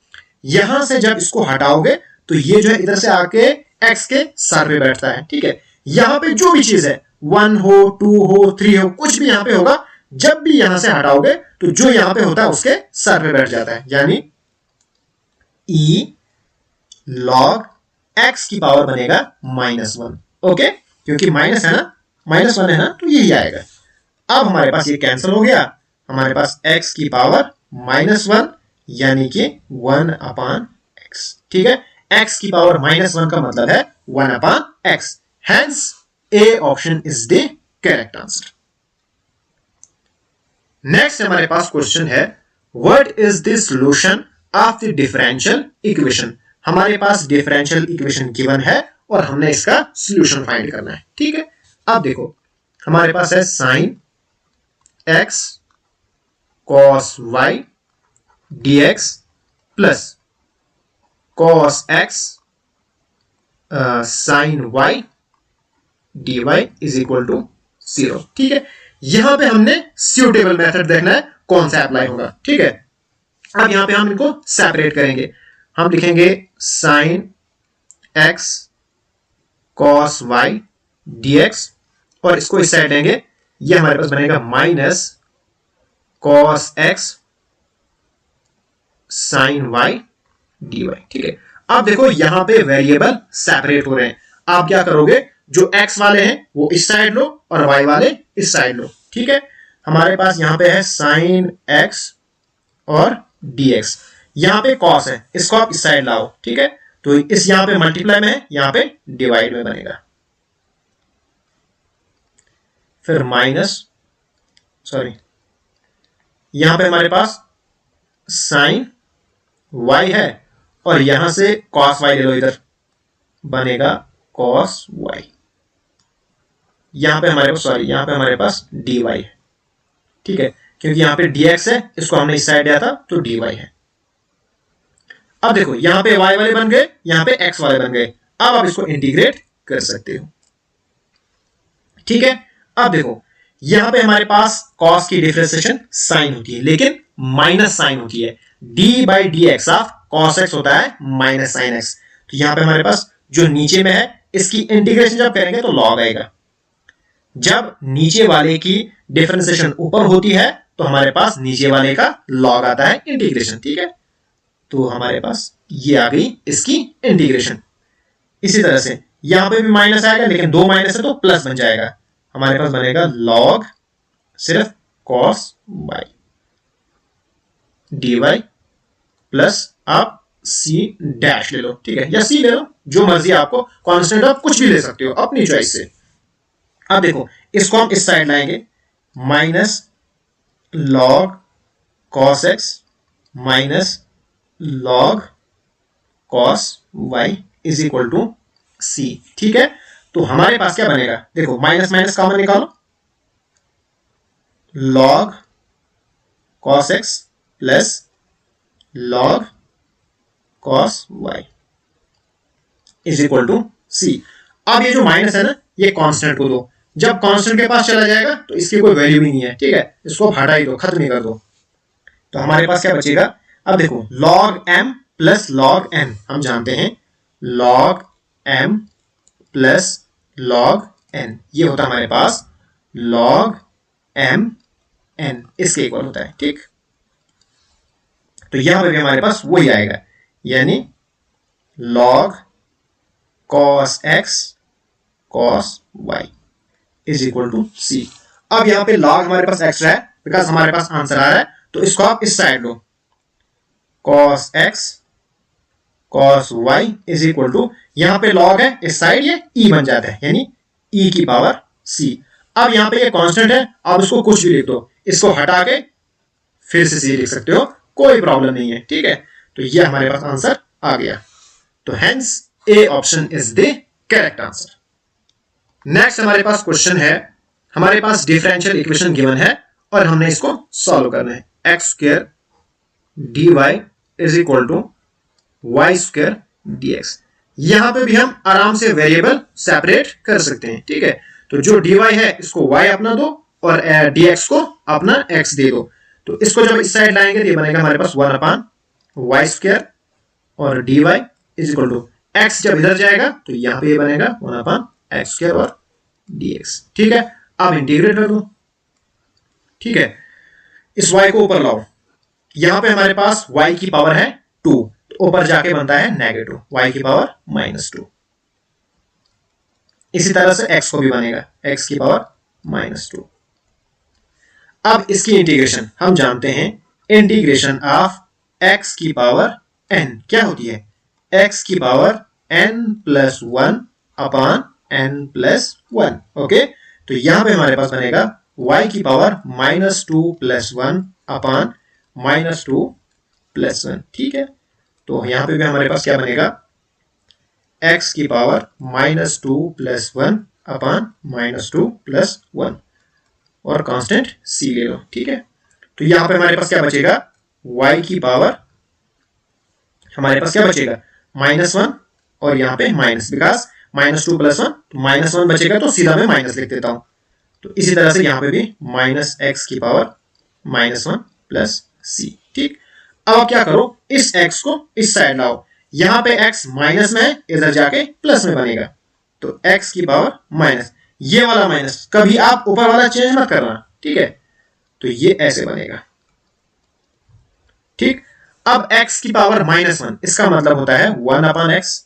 यहां से जब इसको हटाओगे तो ये जो है इधर से आके x के सर पे बैठता है। ठीक है, यहां पे जो भी चीज है 1 हो 2 हो 3 हो कुछ भी यहां पे होगा, जब भी यहां से हटाओगे तो जो यहां पे होता है उसके सर पे बैठ जाता है, यानी e log x की पावर बनेगा -1। ओके, क्योंकि माइनस है ना, -1 है ना, तो यही आएगा। अब हमारे पास ये कैंसिल हो गया, हमारे पास x की पावर -1 यानी कि 1/x। ठीक है, x की पावर -1 का मतलब है 1/x। Hence A option is the correct answer. Next हमारे पास क्वेश्चन है, what is the solution of the differential equation. हमारे पास डिफरेंशियल इक्वेशन गिवन है और हमने इसका सॉल्यूशन फाइंड करना है। ठीक है, अब देखो हमारे पास है sin x cos y dx plus cos x sin y dy is equal to 0। ठीक है, यहां पे हमने सूटेबल मेथड देखना है कौन सा अप्लाई होगा। ठीक है, अब यहां पे हम इनको सेपरेट करेंगे। हम लिखेंगे sin x cos y dx और इसको इस साइड लेंगे, ये हमारे पास बनेगा minus cos x sin y dy। ठीक है, अब देखो यहां पे वेरिएबल सेपरेट हो रहे हैं। आप क्या करोगे, जो x वाले हैं वो इस साइड लो और y वाले इस साइड लो। ठीक है, हमारे पास यहां पे है sin x और dx, यहां पे cos है, इसको आप इस साइड लाओ। ठीक है, तो इस यहां पे मल्टीप्लाई में है, यहां पे डिवाइड में बनेगा। फिर माइनस, सॉरी यहां पे हमारे पास sin y है और यहां से cos y ले लो, इधर बनेगा cos y। यहां पे हमारे पास, सॉरी यहां पे हमारे पास dy है। ठीक है, क्योंकि यहां पे dx है, इसको हमने इस साइड लिया था तो dy है। अब देखो यहां पे y वाले बन गए, यहां पे x वाले बन गए। अब आप इसको इंटीग्रेट कर सकते हो। ठीक है, अब देखो यहां पे हमारे पास cos की डिफरेंशिएशन साइन होती है, लेकिन माइनस साइन होती है। d/dx ऑफ cos x होता है माइनस sin x। तो यहां पे हमारे पास जो नीचे में है इसकी इंटीग्रेशन जब करेंगे तो log आएगा। जब नीचे वाले की डिफरेंशिएशन ऊपर होती है तो हमारे पास नीचे वाले का log आता है इंटीग्रेशन। ठीक है, तो हमारे पास ये आ गई इसकी इंटीग्रेशन। इसी तरह से यहां पे भी माइनस आएगा, लेकिन दो माइनस है तो प्लस बन जाएगा। हमारे पास बनेगा log सिर्फ cos y dy प्लस आप c डैश ले लो। ठीक है, या c ले लो, जो मर्जी आपको, कांस्टेंट आप कुछ भी ले सकते हो अपनी चॉइस से। अब देखो इसको हम इस साइड लाएंगे, minus log cos x minus log cos y is equal to c। ठीक है, तो हमारे पास क्या बनेगा, देखो माइनस माइनस कॉमन निकालो, log cos x plus log cos y is equal to c। अब ये जो माइनस है ना, ये कांस्टेंट को दो, जब कांस्टेंट के पास चला जाएगा तो इसकी कोई वैल्यू भी नहीं है। ठीक है, इसको हटा ही दो, खत्म ही कर दो। तो हमारे पास क्या बचेगा, अब देखो log m plus log n, हम जानते हैं log m plus log n, ये होता है हमारे पास log m n, इसके इक्वल होता है। ठीक, तो यहां पर भी हमारे पास वही आएगा, यानी log cos x cos y is equal to c। अब यहां पे log हमारे पास एक्स्ट्रा है, बिकॉज हमारे पास आंसर आ रहा है, तो इसको आप इस साइड लो, cos x cos y is equal to, यहां पे लॉग है इस साइड, ये ई बन जाता है यानी ई की पावर सी। अब यहां पे ये कांस्टेंट है, आप इसको कुछ भी लिख दो, इसको हटा के फिर से सी लिख सकते हो, कोई प्रॉब्लम नहीं है, ठीक है। तो ये हमारे पास आंसर आ गया। तो hence A option is the correct answer. Next हमारे पास क्वेश्चन है, हमारे पास डिफरेंशियल इक्वेशन गिवन है और हमने इसको सॉल्व करना है। X square d y is equal to y square d x. यहां पे भी हम आराम से वेरिएबल सेपरेट कर सकते हैं, ठीक है। तो जो dy है इसको y अपना दो और dx को अपना x दे दो। तो इसको जब इस साइड लाएंगे तो ये बनेगा हमारे पास 1 अपान वाई स्क्वायर और dy is equal to x, जब इधर जाएगा तो यहां पे ये बनेगा 1 अपान एक्स स्क्वायर और dx, ठीक है। अब इंटीग्रेट कर दो, ठीक है। इस y को ऊपर लाओ, यहां पे हमारे पास y की पावर है 2, ऊपर जाके बनता है नेगेटिव y की पावर -2। इसी तरह से x को भी बनेगा x की पावर -2। अब इसकी इंटीग्रेशन हम जानते हैं, इंटीग्रेशन ऑफ x की पावर n क्या होती है, x की पावर n+1 अपान n+1, ओके। तो यहां पे हमारे पास बनेगा y की पावर -2+1 अपान -2+1, ठीक है। तो यहां पे भी हमारे पास क्या बनेगा, x की पावर -2+1 अपान -2+1 और कांस्टेंट c ले लो, ठीक है। तो यहां पे हमारे पास क्या बचेगा, y की पावर हमारे पास क्या बचेगा -1 और यहाँ पे माइनस, बिकॉज -2+1 -1 बचेगा तो सीधा मैं माइनस लिख देता हूं। तो इसी तरह से यहाँ पे भी -x की पावर -1+c, ठीक। अब क्या करो, इस x को इस साइड लाओ, यहां पे x माइनस में है, इधर जाके प्लस में बनेगा। तो x की पावर माइनस, ये वाला माइनस, कभी आप ऊपर वाला चेंज मत करना, ठीक है। तो ये ऐसे बनेगा, ठीक। अब x की पावर -1, इसका मतलब होता है 1 अपान एक्स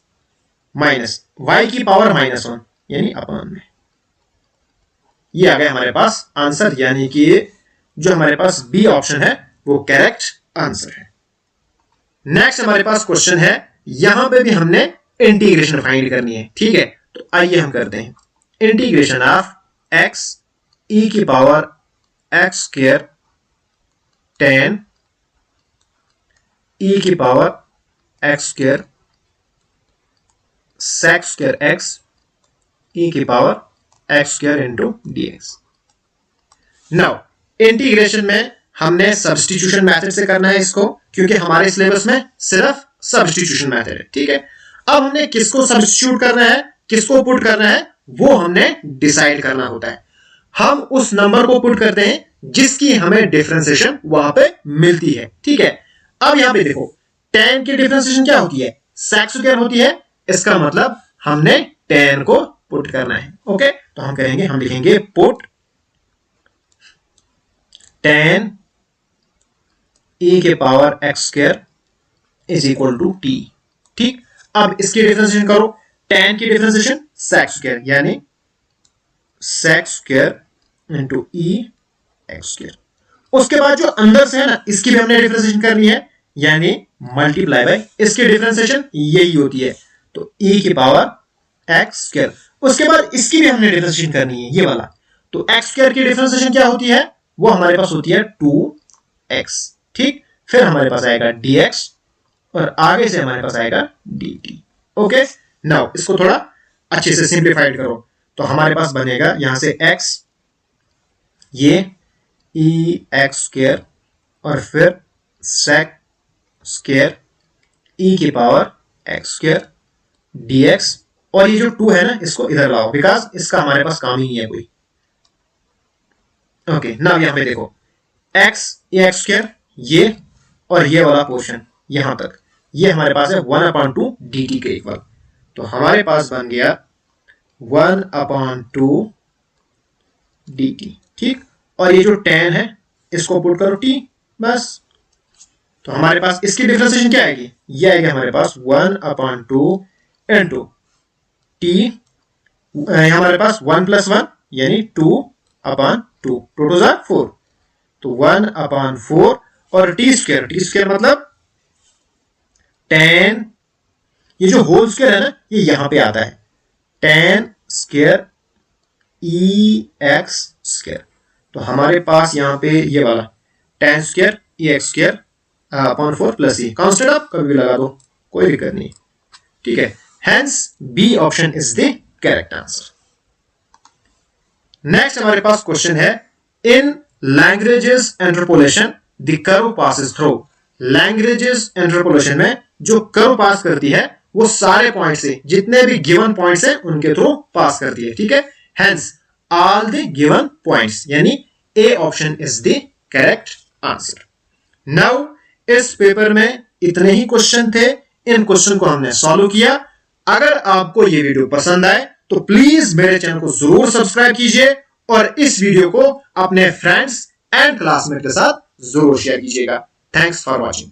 माइनस y की पावर -1 यानी अपान में। ये आ गया हमारे पास आंसर, यानी कि जो हमारे पास बी ऑप्शन है वो करेक्ट आंसर है। नेक्स्ट हमारे पास क्वेश्चन है, यहां पे भी हमने इंटीग्रेशन फाइंड करनी है, ठीक है। तो आइए हम करते हैं, इंटीग्रेशन ऑफ x e की power x square tan e की power x square sec square x e की power x square into dx। Now integration में हमने सब्स्टिट्यूशन मेथड से करना है इसको, क्योंकि हमारे सिलेबस में सिर्फ सब्स्टिट्यूशन मेथड है, ठीक है। अब हमने किसको सब्स्टिट्यूट करना है, किसको पुट करना है, वो हमने डिसाइड करना होता है। हम उस नंबर को पुट करते हैं जिसकी हमें डिफरेंशिएशन वहां पे मिलती है, ठीक है। अब यहां पे देखो, tan की डिफरेंशिएशन क्या होती है, sec स्क्वायर होती है। इसका मतलब हमने tan को पुट करना है, ओके। तो हम कहेंगे, हम लिखेंगे पुट tan e के power x square is equal to t, ठीक। अब इसकी डिफरेंशिएशन करो, tan की डिफरेंशिएशन sec स्क्वायर यानी sec square into e x square. उसके बाद जो अंदर से है ना, इसकी भी हमने डिफरेंशिएशन करनी है, यानी मल्टीप्लाई बाय इसकी डिफरेंशिएशन यही होती है, तो e की पावर x स्क्वायर। उसके बाद इसकी भी हमने डिफरेंशिएशन करनी है, ये वाला। तो x स्क्वायर की डिफरेंशिएशन क्या होती है, वो हमारे पास होती है 2x, ठीक। फिर हमारे पास आएगा dx और आगे से हमारे पास आएगा dt, ओके। नाउ इसको थोड़ा अच्छे से सिंप्लीफाइड करो, तो हमारे पास बनेगा यहां से x, ये e x स्क्वायर और फिर sec स्क्वायर e की पावर x स्क्वायर dx, और ये जो 2 है ना, इसको इधर लाओ, बिकॉज इसका हमारे पास काम ही नहीं है कोई, ओके। नाउ यहां पे देखो, x ये x स्क्वायर, ये और ये वाला पोर्शन यहां तक, ये हमारे पास है 1/2 dt के इक्वल। तो हमारे पास बन गया 1/2 dt, ठीक। और ये जो tan है इसको पुट करो t, बस। तो हमारे पास इसकी डिफरेंशिएशन क्या आएगी, ये आएगी हमारे पास 1/2 इंटू t, हमारे पास 1+1 यानी 2/2, 2 2 4, तो 1/4 और t स्क्वायर, t स्क्वायर मतलब tan, ये जो होल स्क्वायर है ना ये यहां पे आता है, tan स्क्वायर EX स्क्वायर। तो हमारे पास यहां पे ये वाला tan square EX square upon 4 plus E, constant आप कभी भी लगा दो, कोई दिक्कत नहीं, ठीक है। Hence B option is the correct answer. Next हमारे पास क्वेश्चन है, in Lagrange's interpolation the curve passes through. Lagrange's interpolation में जो कर्व पास करती है वो सारे पॉइंट से, जितने भी गिवन पॉइंट्स हैं उनके थ्रू पास करती है, ठीक है। Hence all the given points, यानी A option is the correct answer. Now इस पेपर में इतने ही क्वेश्चन थे, इन क्वेश्चन को हमने सॉल्व किया। अगर आपको ये वीडियो पसंद आए तो प्लीज मेरे चैनल को जरूर सब्सक्राइब कीजिए और इस वीडियो को अपने फ्रेंड्स एंड क्लासमेट के साथ जरूर शेयर कीजिएगा। Thanks for watching.